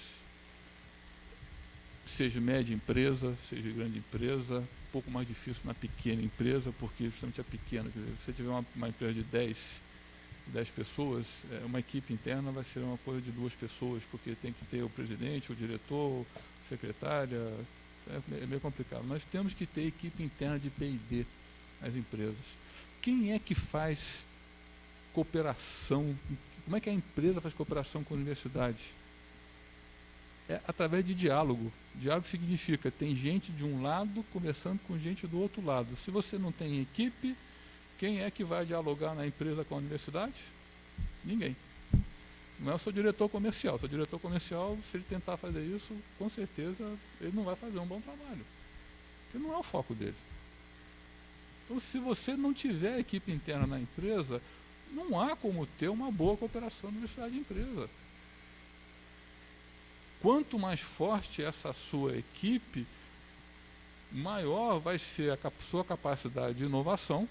Seja média empresa, seja grande empresa, um pouco mais difícil na pequena empresa, porque justamente a pequena, quer dizer, se você tiver uma empresa de 10 pessoas, uma equipe interna vai ser uma coisa de 2 pessoas, porque tem que ter o presidente, o diretor, secretária, é meio complicado. Nós temos que ter equipe interna de P&D nas empresas. Quem é que faz cooperação? Como é que a empresa faz cooperação com a universidade? Através de diálogo. Diálogo significa, tem gente de um lado conversando com gente do outro lado. Se você não tem equipe, quem é que vai dialogar na empresa com a universidade? Ninguém. Não é o seu diretor comercial. O seu diretor comercial, se ele tentar fazer isso, com certeza ele não vai fazer um bom trabalho. Porque não é o foco dele. Então, se você não tiver equipe interna na empresa, não há como ter uma boa cooperação universidade e empresa. quanto mais forte essa sua equipe, maior vai ser a sua capacidade de inovação,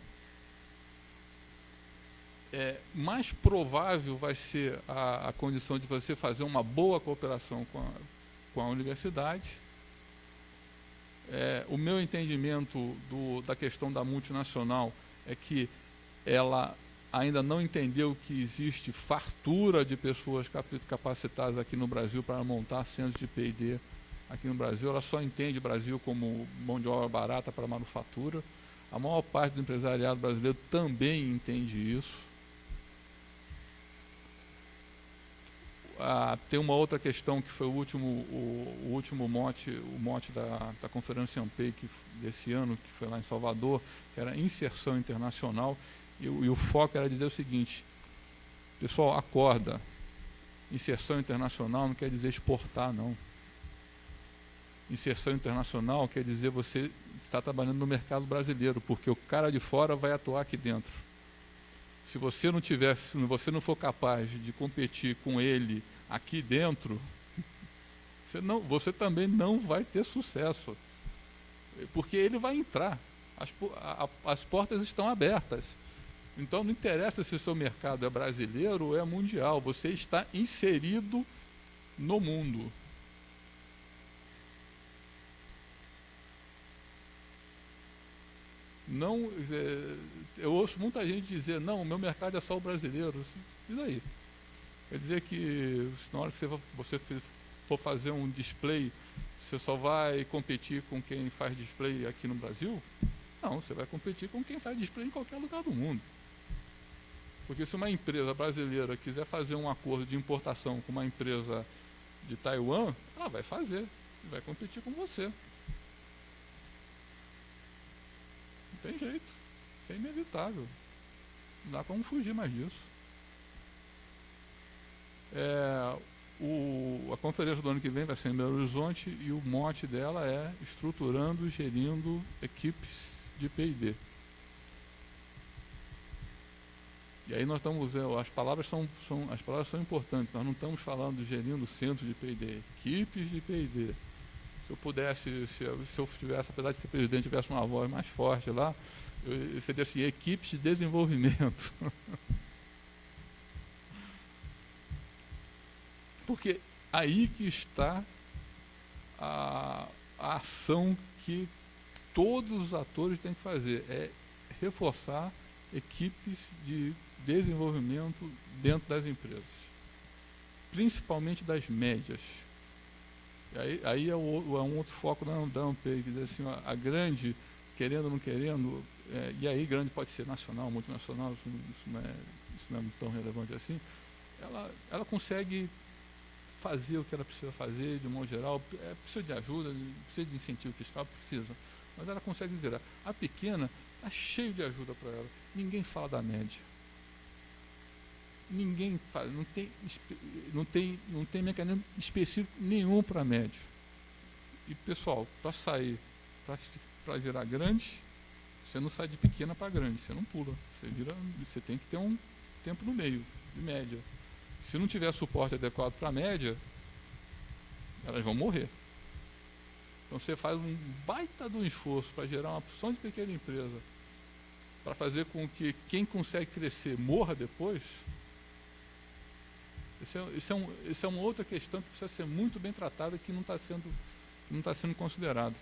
mais provável vai ser a condição de você fazer uma boa cooperação com a universidade. O meu entendimento da questão da multinacional é que ela ainda não entendeu que existe fartura de pessoas capacitadas aqui no Brasil para montar centros de P&D aqui no Brasil. Ela só entende o Brasil como mão de obra barata para manufatura. A maior parte do empresariado brasileiro também entende isso. Tem uma outra questão que foi o último mote, o mote da Conferência AMPEI desse ano, que foi lá em Salvador, que era inserção internacional, e o foco era dizer o seguinte: pessoal, acorda, inserção internacional não quer dizer exportar, não. Inserção internacional quer dizer você está trabalhando no mercado brasileiro, porque o cara de fora vai atuar aqui dentro. Se você não for capaz de competir com ele aqui dentro, você também não vai ter sucesso, porque ele vai entrar, as portas estão abertas. Então não interessa se o seu mercado é brasileiro ou é mundial, você está inserido no mundo. Não, eu ouço muita gente dizer, não, o meu mercado é só o brasileiro. E daí? Quer dizer que na hora que você for fazer um display, você só vai competir com quem faz display aqui no Brasil? Não, você vai competir com quem faz display em qualquer lugar do mundo. Porque se uma empresa brasileira quiser fazer um acordo de importação com uma empresa de Taiwan, ela vai fazer, vai competir com você. Não tem jeito, isso é inevitável, não dá como fugir mais disso. A conferência do ano que vem vai ser em Belo Horizonte e o mote dela é estruturando e gerindo equipes de P&D. E aí nós estamos, as palavras são importantes, nós não estamos falando de gerindo centros de P&D, equipes de P&D. Se eu pudesse, se eu tivesse, apesar de ser presidente, tivesse uma voz mais forte lá, eu seria assim, equipes de desenvolvimento. Porque aí que está a ação que todos os atores têm que fazer, é reforçar equipes de desenvolvimento dentro das empresas, principalmente das médias. E aí é um outro foco da AMPEI, que diz assim, a grande, querendo ou não querendo, e aí grande pode ser nacional, multinacional, isso não é tão relevante assim, ela consegue fazer o que ela precisa fazer, de um modo geral, precisa de ajuda, precisa de incentivo fiscal, precisa, mas ela consegue virar. A pequena está cheio de ajuda para ela, ninguém fala da média. Ninguém faz, não tem mecanismo específico nenhum para médio. E pessoal, para sair, para virar grande, você não sai de pequena para grande, você não pula, você tem que ter um tempo no meio, de média. Se não tiver suporte adequado para a média, elas vão morrer. Então você faz um baita de um esforço para gerar uma opção de pequena empresa, para fazer com que quem consegue crescer morra depois. Isso é uma outra questão que precisa ser muito bem tratada, que não está sendo considerada.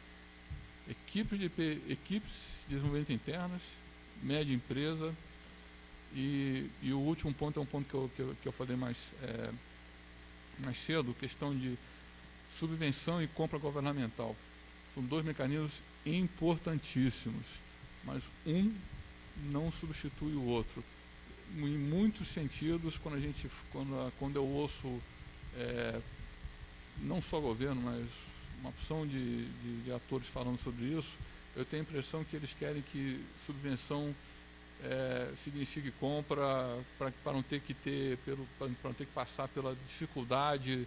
Equipes de desenvolvimento internas, média empresa, e o último ponto é um ponto que eu falei mais cedo, questão de subvenção e compra governamental. São dois mecanismos importantíssimos, mas um não substitui o outro. Em muitos sentidos, quando eu ouço, não só governo, mas uma opção de atores falando sobre isso, eu tenho a impressão que eles querem que subvenção signifique compra para não ter que passar pela dificuldade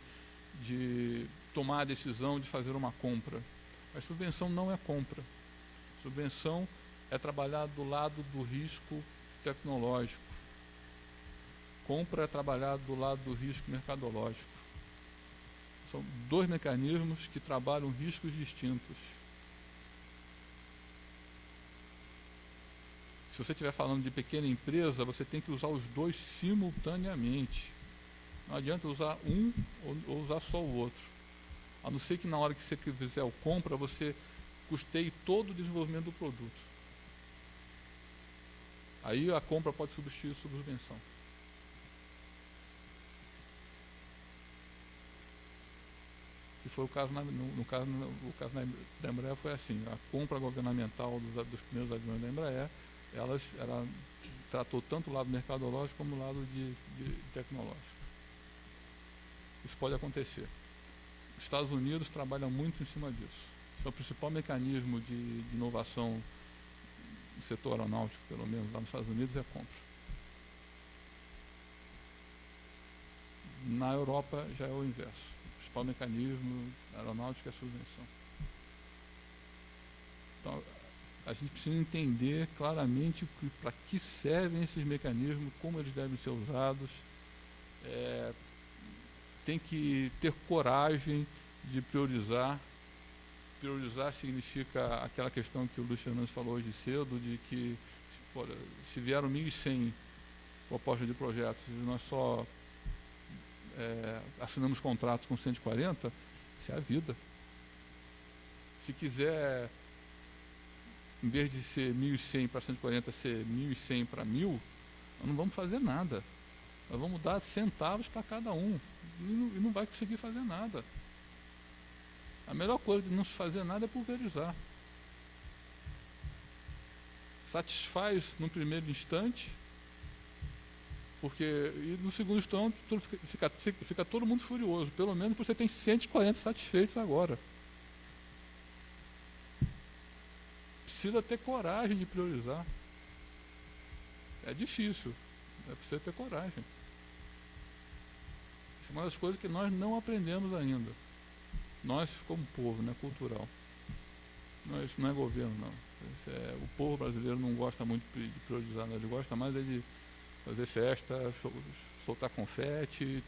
de tomar a decisão de fazer uma compra. Mas subvenção não é compra. Subvenção é trabalhar do lado do risco tecnológico. Compra é trabalhar do lado do risco mercadológico. São dois mecanismos que trabalham riscos distintos. Se você estiver falando de pequena empresa, você tem que usar os dois simultaneamente. Não adianta usar um ou usar só o outro. A não ser que na hora que você fizer o compra, você custeie todo o desenvolvimento do produto. Aí a compra pode substituir a subvenção. Que foi o caso, no caso da Embraer foi assim, a compra governamental dos primeiros aviões da Embraer, ela tratou tanto o lado mercadológico como o lado de tecnológico. Isso pode acontecer. Os Estados Unidos trabalham muito em cima disso. Esse é o principal mecanismo de inovação no setor aeronáutico, pelo menos lá nos Estados Unidos, é a compra. Na Europa já é o inverso. O principal mecanismo aeronáutico é a subvenção. Então, a gente precisa entender claramente para que servem esses mecanismos, como eles devem ser usados. Tem que ter coragem de priorizar. Priorizar significa aquela questão que o Luiz Fernandes falou hoje cedo, de que se vieram 1.100 propostas de projetos e nós só assinamos contratos com 140, isso é a vida. Se quiser, em vez de ser 1.100 para 140, ser 1.100 para 1.000, nós não vamos fazer nada. Nós vamos dar centavos para cada um e não vai conseguir fazer nada. A melhor coisa de não se fazer nada é pulverizar. Satisfaz no primeiro instante, e no segundo instante fica todo mundo furioso. Pelo menos você tem 140 satisfeitos agora. Precisa ter coragem de priorizar. É difícil, é preciso ter coragem. Isso é uma das coisas que nós não aprendemos ainda. Nós, como povo, né, cultural. Isso não é governo, não. O povo brasileiro não gosta muito de priorizar, né? Ele gosta mais de fazer festa, soltar confete,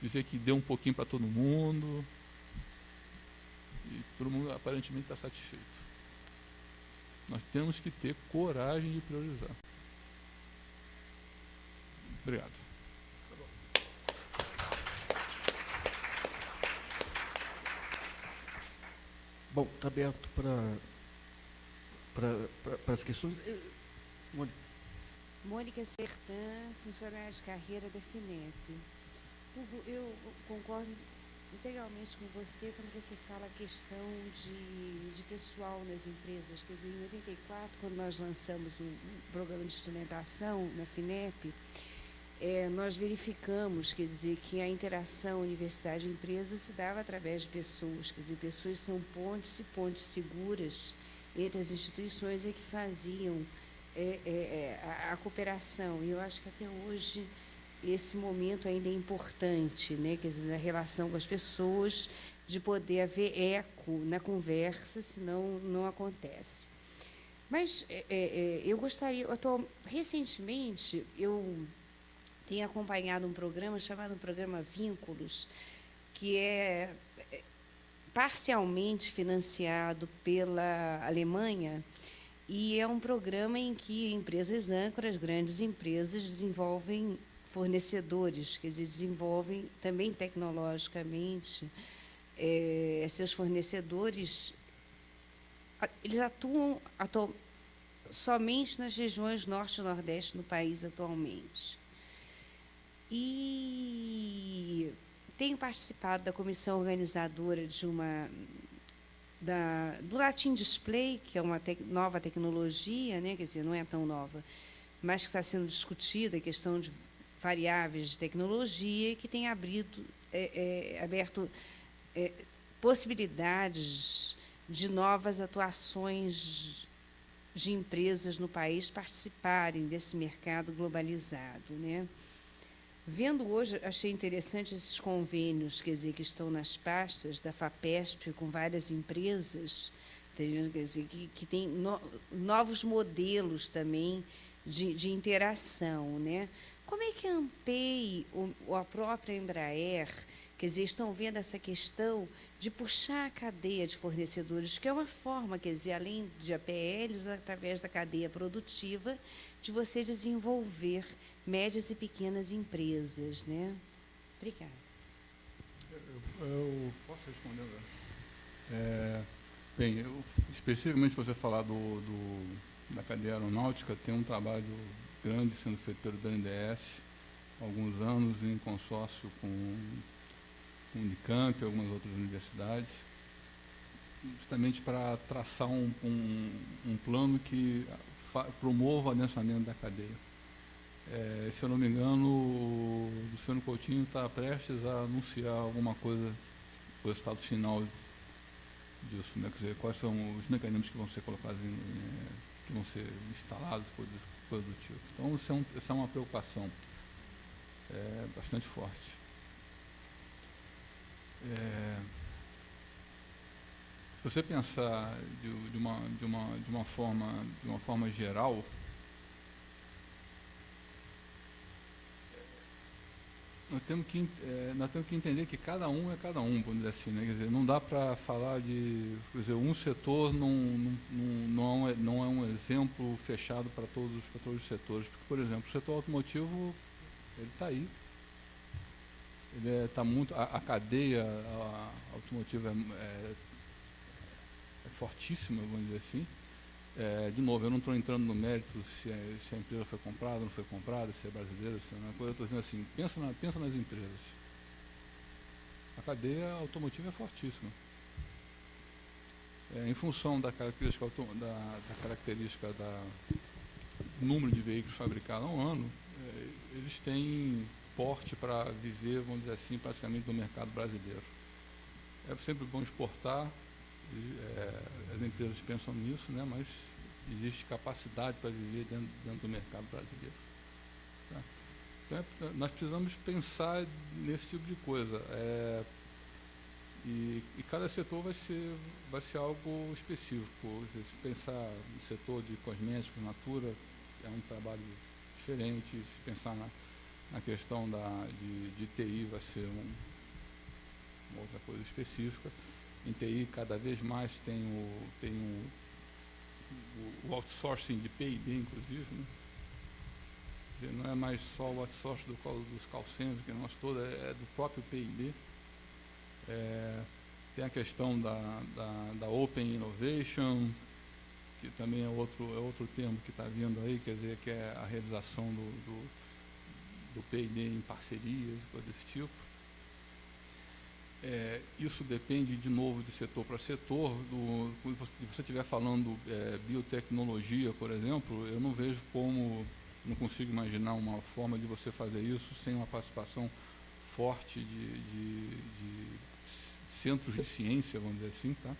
dizer que deu um pouquinho para todo mundo. E todo mundo aparentemente está satisfeito. Nós temos que ter coragem de priorizar. Obrigado. Bom, está aberto para as questões. Mônica Sertã, funcionária de carreira da FINEP. Hugo, eu concordo integralmente com você quando você fala a questão de pessoal nas empresas. Quer dizer, em 84, quando nós lançamos um programa de instrumentação na FINEP, nós verificamos, quer dizer, que a interação universidade e empresa se dava através de pessoas. Quer dizer, pessoas são pontes e pontes seguras entre as instituições que faziam a cooperação. E eu acho que até hoje esse momento ainda é importante, né? Quer dizer, na relação com as pessoas, de poder haver eco na conversa, senão não acontece. Mas eu gostaria, recentemente, eu tenho acompanhado um programa chamado Programa Vínculos, que é parcialmente financiado pela Alemanha, e é um programa em que empresas âncoras, grandes empresas, desenvolvem fornecedores, quer dizer, desenvolvem também tecnologicamente seus fornecedores. Eles atuam somente nas regiões norte e nordeste do país atualmente. E tenho participado da comissão organizadora do Latin Display, que é uma nova tecnologia, né? Quer dizer, não é tão nova, mas que está sendo discutida, a questão de variáveis de tecnologia, que tem aberto possibilidades de novas atuações de empresas no país participarem desse mercado globalizado, né? Vendo hoje, achei interessante esses convênios, quer dizer, que estão nas pastas da FAPESP com várias empresas, quer dizer, que tem novos modelos também de interação, né? Como é que a ANPEI ou a própria Embraer, Quer dizer, estão vendo essa questão de puxar a cadeia de fornecedores, que é uma forma, quer dizer, além de APLs, através da cadeia produtiva, de você desenvolver médias e pequenas empresas, né? Obrigada. Eu posso responder? Bem, especificamente você falar da cadeia aeronáutica, tem um trabalho grande sendo feito pelo BNDES há alguns anos, em consórcio com o Unicamp e algumas outras universidades, justamente para traçar um plano que promova o adensamento da cadeia. Se eu não me engano, o Luciano Coutinho está prestes a anunciar alguma coisa, o resultado final disso, né? Quer dizer, quais são os mecanismos que vão ser colocados, que vão ser instalados, coisas do tipo. Então, isso é uma preocupação bastante forte. Se você pensar de uma forma geral, nós temos que entender que cada um é cada um, vamos dizer assim, né? Quer dizer, não dá para falar de, quer dizer, um setor não é um exemplo fechado para todos os setores. Porque, por exemplo, o setor automotivo, ele está aí. Ele está muito, a cadeia automotiva é fortíssima, vamos dizer assim. De novo, eu não estou entrando no mérito se a empresa foi comprada, não foi comprada, se é brasileira, se não é coisa. Eu estou dizendo assim, pensa nas empresas. A cadeia automotiva é fortíssima. Em função da característica do número de veículos fabricados ao ano, eles têm porte para viver, vamos dizer assim, praticamente no mercado brasileiro. É sempre bom exportar, as empresas pensam nisso, né, mas existe capacidade para viver dentro do mercado brasileiro. Tá? Então, nós precisamos pensar nesse tipo de coisa. E cada setor vai ser algo específico. Se pensar no setor de cosméticos, Natura, é um trabalho diferente. Se pensar na questão de TI, vai ser uma outra coisa específica. Em TI, cada vez mais tem o outsourcing de P&D, inclusive, né? Quer dizer, não é mais só o outsourcing dos call centers, que nós todos, é do próprio P&D. Tem a questão da Open Innovation, que também é outro termo que está vindo aí, quer dizer, que é a realização do P&D em parcerias, coisa desse tipo. Isso depende, de novo, de setor para setor. Se você estiver falando biotecnologia, por exemplo, eu não vejo não consigo imaginar uma forma de você fazer isso sem uma participação forte de centros de ciência, vamos dizer assim, tá?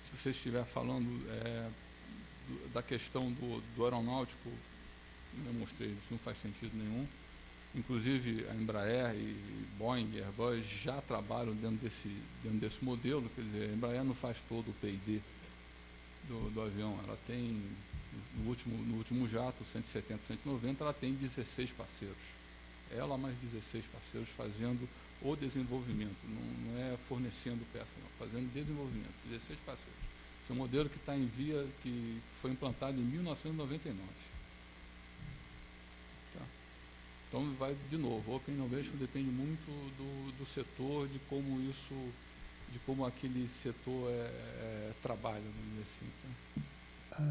Se você estiver falando da questão do aeronáutico, eu mostrei, isso não faz sentido nenhum. Inclusive, a Embraer e Boeing e Airbus já trabalham dentro desse modelo. Quer dizer, a Embraer não faz todo o P&D do avião. Ela tem, no último jato, 170, 190, ela tem 16 parceiros. Ela mais 16 parceiros fazendo o desenvolvimento. Não é fornecendo peça, não, fazendo desenvolvimento. 16 parceiros. Esse é um modelo que está em via, que foi implantado em 1999. Então, vai de novo, Open Innovation depende muito do setor, de como aquele setor trabalha, vamos dizer assim.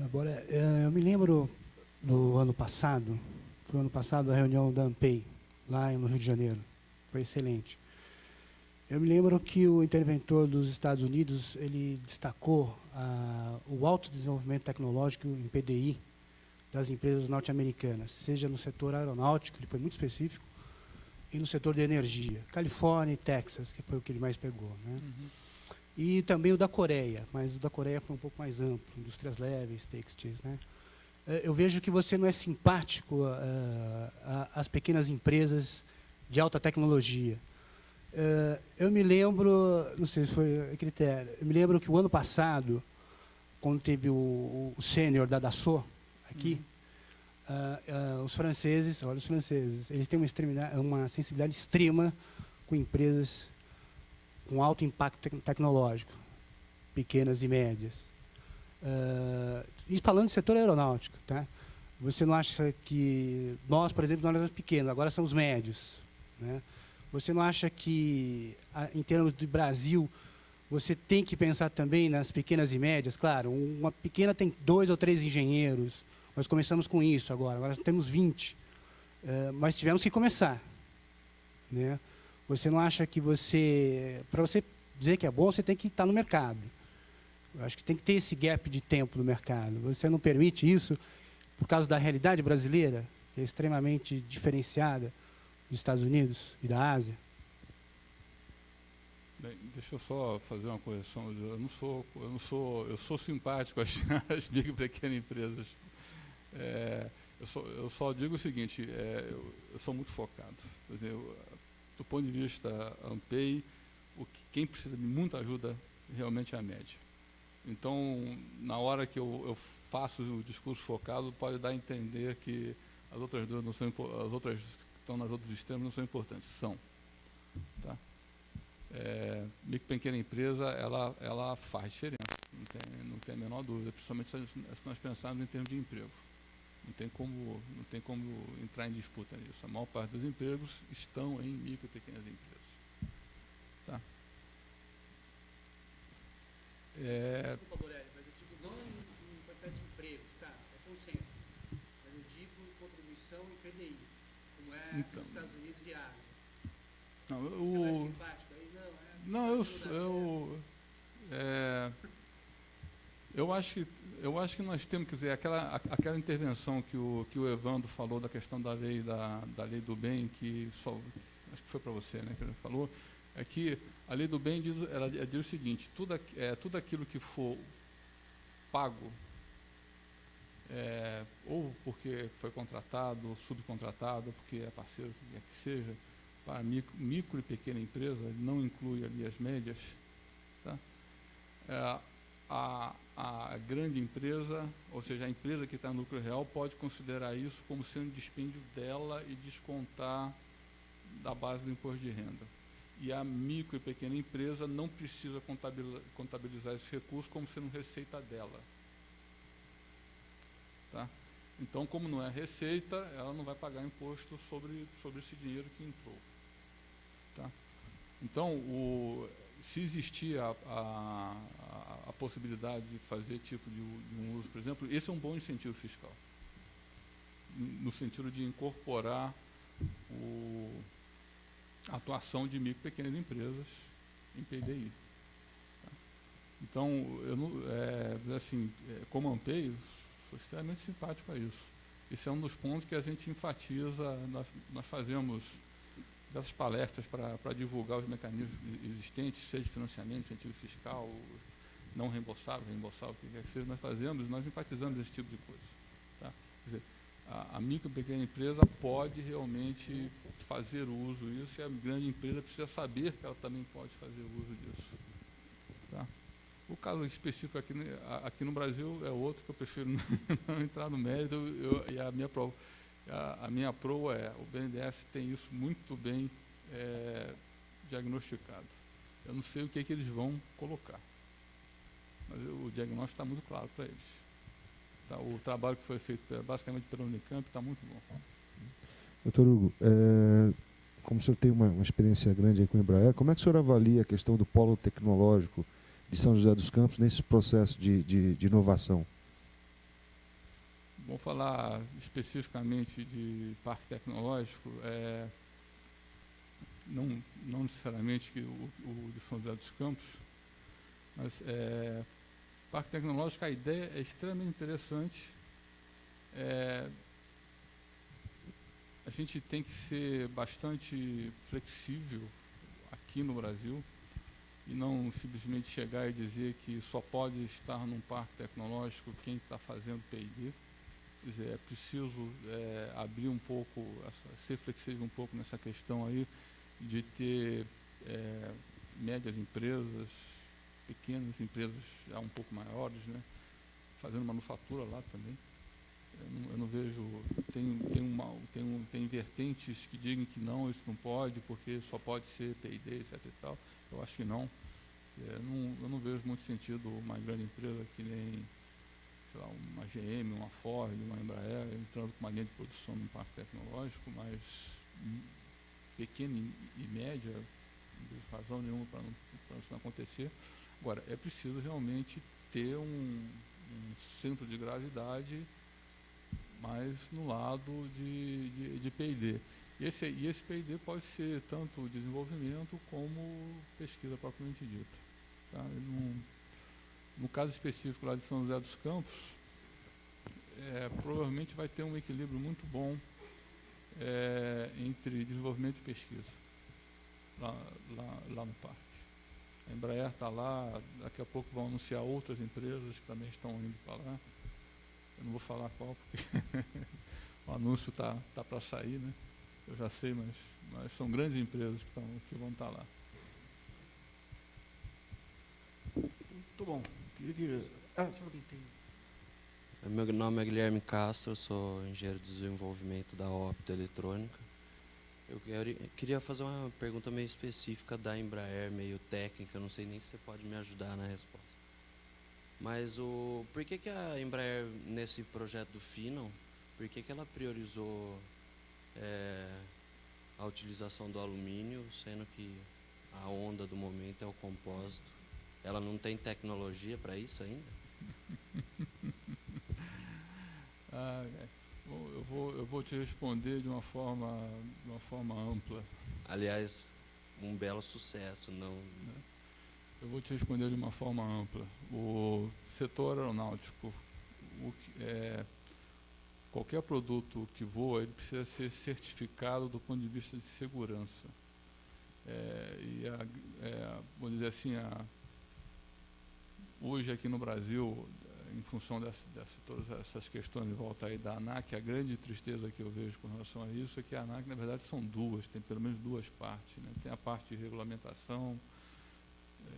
Agora, eu me lembro do ano passado, a reunião da ANPEI, lá no Rio de Janeiro, foi excelente. Eu me lembro que o interventor dos Estados Unidos, ele destacou o alto desenvolvimento tecnológico em PDI, das empresas norte-americanas, seja no setor aeronáutico, ele foi muito específico, e no setor de energia, Califórnia e Texas, que foi o que ele mais pegou, né? Uhum. E também o da Coreia, mas o da Coreia foi um pouco mais amplo, indústrias leves, textis, né? Eu vejo que você não é simpático às pequenas empresas de alta tecnologia. Eu me lembro, não sei se foi critério, eu me lembro que o ano passado, quando teve o sênior da Dassault, aqui, os franceses, eles têm uma sensibilidade extrema com empresas com alto impacto tecnológico, pequenas e médias. E falando do setor aeronáutico, tá? Você não acha que nós, por exemplo, nós éramos pequenos, agora somos médios, né? Você não acha que, em termos de Brasil, você tem que pensar também nas pequenas e médias? Claro, uma pequena tem 2 ou 3 engenheiros. Nós começamos com isso agora temos 20. Mas tivemos que começar, né? Você não acha que para você dizer que é bom, você tem que estar no mercado. Eu acho que tem que ter esse gap de tempo no mercado. Você não permite isso por causa da realidade brasileira, que é extremamente diferenciada dos Estados Unidos e da Ásia? Bem, deixa eu só fazer uma correção. Eu sou simpático às micro e pequenas empresas. Eu só digo o seguinte, eu sou muito focado. Quer dizer, do ponto de vista ANPEI, quem precisa de muita ajuda realmente é a média. Então, na hora que eu faço o discurso focado, pode dar a entender que as outras duas não são as outras que estão nos outros extremos não são importantes. São. Tá? Micro e pequena empresa, ela faz diferença, não tem a menor dúvida, principalmente se nós pensarmos em termos de emprego. Não tem como entrar em disputa nisso. A maior parte dos empregos estão em micro e pequenas empresas. Tá? Desculpa, Borelli, mas eu digo não em quantidade de empregos, tá? É consenso. Mas eu digo contribuição em PDI, como é nos Estados Unidos e Ásia. Não, Você é simpático aí? Eu acho que nós temos que dizer, aquela intervenção que o Evandro falou da questão da lei do bem, acho que foi para você, né, que ele falou, é que a lei do bem diz o seguinte: tudo aquilo que for pago, ou porque foi contratado, ou subcontratado, ou porque é parceiro, o que quer que seja, para micro e pequena empresa, não inclui ali as médias, tá? A grande empresa, ou seja, a empresa que está no lucro real, pode considerar isso como sendo dispêndio dela e descontar da base do imposto de renda. E a micro e pequena empresa não precisa contabilizar esse recurso como sendo receita dela. Tá? Então, como não é receita, ela não vai pagar imposto sobre esse dinheiro que entrou. Tá? Então, se existir a possibilidade de fazer tipo de um uso, por exemplo, esse é um bom incentivo fiscal, no sentido de incorporar a atuação de micro e pequenas empresas em PDI. Tá? Então, como ANPEI, sou extremamente simpático a isso. Esse é um dos pontos que a gente enfatiza. Nós fazemos dessas palestras para divulgar os mecanismos existentes, seja de financiamento, incentivo fiscal, não reembolsável, o que quer que seja, nós enfatizamos esse tipo de coisa. Tá? Quer dizer, a micro e pequena empresa pode realmente fazer uso disso, e a grande empresa precisa saber que ela também pode fazer uso disso. Tá? O caso específico aqui no Brasil é outro que eu prefiro não entrar no mérito, e a minha proa o BNDES tem isso muito bem diagnosticado. Eu não sei o que eles vão colocar, mas o diagnóstico está muito claro para eles. Tá? O trabalho que foi feito basicamente pela Unicamp está muito bom. Doutor Hugo, como o senhor tem uma experiência grande aí com o Embraer, como é que o senhor avalia a questão do polo tecnológico de São José dos Campos nesse processo de inovação? Vou falar especificamente de parque tecnológico, não necessariamente o de São José dos Campos, mas parque tecnológico, a ideia é extremamente interessante. A gente tem que ser bastante flexível aqui no Brasil e não simplesmente chegar e dizer que só pode estar num parque tecnológico quem está fazendo P&D. Quer dizer, é preciso abrir um pouco, ser flexível um pouco nessa questão aí, de ter médias empresas, pequenas empresas já um pouco maiores, né, fazendo manufatura lá também. Eu não vejo, tem vertentes que digam que não, isso não pode, porque só pode ser P&D, etc. e tal. Eu acho que não. Eu não vejo muito sentido uma grande empresa que nem, sei lá, uma GM, uma Ford, uma Embraer, entrando com uma linha de produção num parque tecnológico, mas pequena e média, não vejo razão nenhuma para isso não acontecer. Agora, é preciso realmente ter um centro de gravidade mais no lado de P&D. E esse P&D pode ser tanto desenvolvimento como pesquisa propriamente dita. Tá? No caso específico lá de São José dos Campos, provavelmente vai ter um equilíbrio muito bom entre desenvolvimento e pesquisa lá no parque. A Embraer está lá, daqui a pouco vão anunciar outras empresas que também estão indo para lá. Eu não vou falar qual, porque o anúncio está para sair, né? Eu já sei, mas são grandes empresas que vão estar lá. Muito bom. Meu nome é Guilherme Castro, eu sou engenheiro de desenvolvimento da Optoeletrônica. Eu queria fazer uma pergunta meio específica da Embraer, meio técnica, não sei nem se você pode me ajudar na resposta. Mas por que a Embraer, nesse projeto do Phenom, por que ela priorizou a utilização do alumínio, sendo que a onda do momento é o compósito? Ela não tem tecnologia para isso ainda? Eu vou te responder de uma forma ampla. Aliás, um belo sucesso, não... Eu vou te responder de uma forma ampla. O setor aeronáutico, qualquer produto que voa, ele precisa ser certificado do ponto de vista de segurança. Vamos dizer assim, hoje aqui no Brasil, em função de todas essas questões de volta aí da ANAC, a grande tristeza que eu vejo com relação a isso é que a ANAC, na verdade, são duas, tem pelo menos duas partes, né? Tem a parte de regulamentação,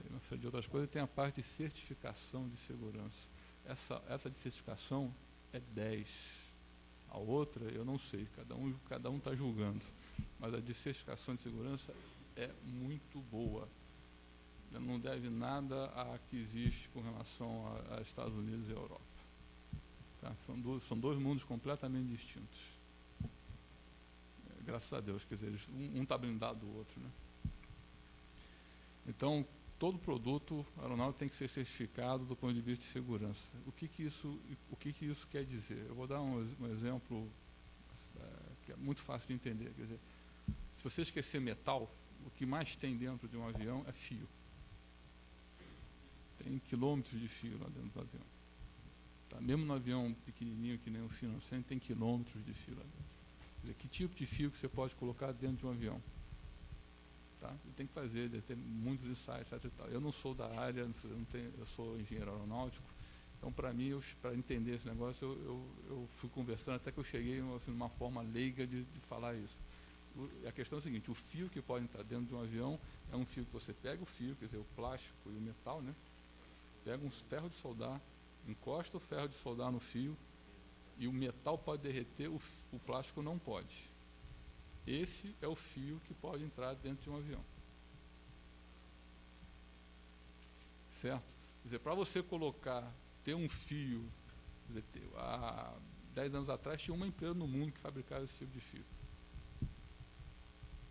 uma série de outras coisas, tem a parte de certificação de segurança. Essa de certificação é 10. A outra, eu não sei, cada um está julgando. Mas a de certificação de segurança é muito boa. Não deve nada a que existe com relação a Estados Unidos e a Europa. Tá? São dois mundos completamente distintos. Graças a Deus, quer dizer, um está blindado do outro, né? Então, todo produto aeronáutico tem que ser certificado do ponto de vista de segurança. O que isso quer dizer? Eu vou dar um exemplo que é muito fácil de entender. Quer dizer, se você esquecer metal, o que mais tem dentro de um avião é fio. Tem quilômetros de fio lá dentro do avião. Tá? Mesmo no avião pequenininho, que nem o Phenom 100, tem quilômetros de fio lá dentro. Quer dizer, que tipo de fio que você pode colocar dentro de um avião? Tá? Tem que fazer, deve ter muitos ensaios, etc. Eu não sou da área, eu sou engenheiro aeronáutico, então para mim, para entender esse negócio, eu fui conversando até que eu cheguei assim, numa forma leiga de falar isso. A questão é a seguinte: o fio que pode entrar dentro de um avião é um fio que você pega o fio, quer dizer, o plástico e o metal, né? Pega um ferro de soldar, encosta o ferro de soldar no fio e o metal pode derreter, o plástico não pode. Esse é o fio que pode entrar dentro de um avião. Certo? Quer dizer, para você ter um fio, quer dizer, há 10 anos atrás tinha uma empresa no mundo que fabricava esse tipo de fio.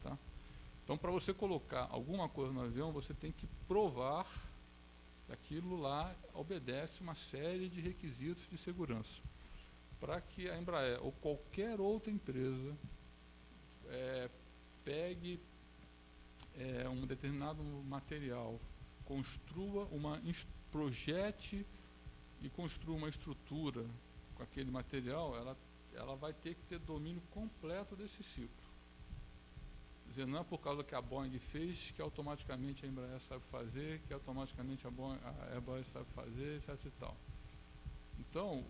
Tá? Então, para você colocar alguma coisa no avião, você tem que provar que aquilo lá obedece uma série de requisitos de segurança. Para que a Embraer ou qualquer outra empresa pegue um determinado material, projete e construa uma estrutura com aquele material, ela vai ter que ter domínio completo desse ciclo. Quer dizer, não é por causa que a Boeing fez que automaticamente a Embraer sabe fazer, que automaticamente a Airbus sabe fazer, etc. e tal. Então,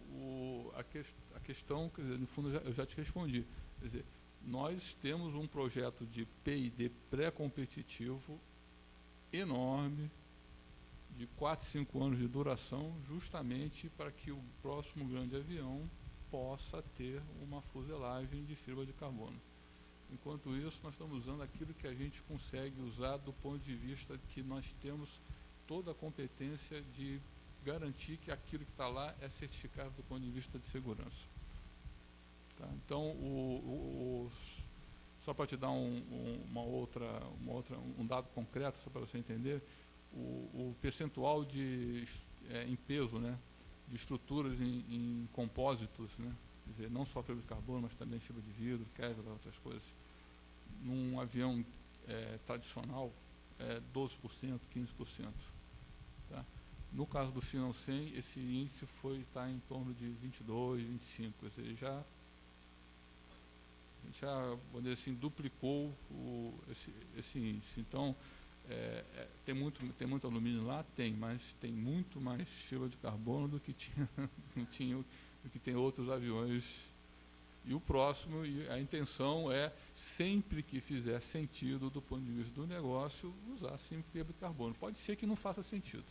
a questão, quer dizer, no fundo, eu já te respondi. Quer dizer, nós temos um projeto de P&D pré-competitivo enorme, de 4, 5 anos de duração, justamente para que o próximo grande avião possa ter uma fuselagem de fibra de carbono. Enquanto isso, nós estamos usando aquilo que a gente consegue usar do ponto de vista que nós temos toda a competência de garantir que aquilo que está lá é certificado do ponto de vista de segurança. Tá? Então, só para te dar um dado concreto, só para você entender, o percentual em peso, né, de estruturas em compósitos, né, quer dizer, não só fibra de carbono, mas também fibra de vidro, Kevlar, outras coisas, num avião tradicional, 12%, 15%. Tá? No caso do Phenom 100, esse índice está em torno de 22, 25%, quer dizer, já, vamos dizer assim, duplicou esse índice. Então, tem muito alumínio lá? Tem, mas tem muito mais fibra de carbono do que tem outros aviões. E o próximo, a intenção é, sempre que fizer sentido do ponto de vista do negócio, usar sim fibra de carbono. Pode ser que não faça sentido.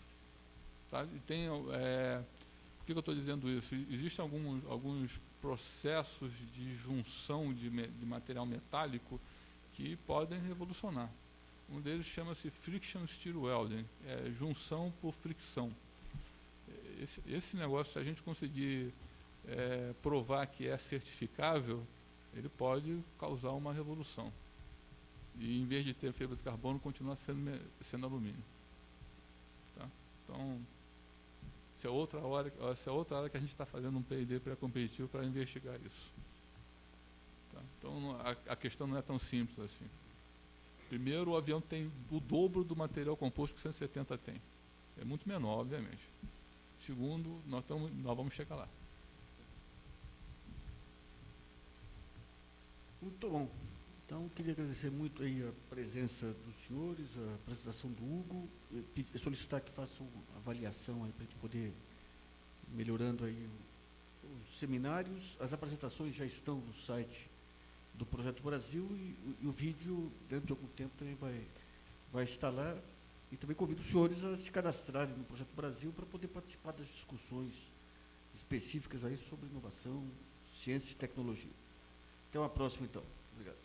Tá? Por que eu estou dizendo isso? Existem alguns processos de junção de material metálico que podem revolucionar. Um deles chama-se Friction Stir Welding, junção por fricção. Esse negócio, se a gente conseguir provar que é certificável, ele pode causar uma revolução. E em vez de ter fibra de carbono, continua sendo alumínio. Tá? Então, essa é outra área que a gente está fazendo um P&D pré-competitivo para investigar isso. Tá? Então, a questão não é tão simples assim. Primeiro, o avião tem o dobro do material composto que o 170 tem. É muito menor, obviamente. Segundo, nós vamos chegar lá. Muito bom. Então, queria agradecer muito aí a presença dos senhores, a apresentação do Hugo, solicitar que façam uma avaliação aí para a gente poder ir melhorando aí os seminários. As apresentações já estão no site do Projeto Brasil e o vídeo, dentro de algum tempo, também vai estar lá. E também convido os senhores a se cadastrarem no Projeto Brasil para poder participar das discussões específicas aí sobre inovação, ciência e tecnologia. Até uma próxima, então. Obrigado.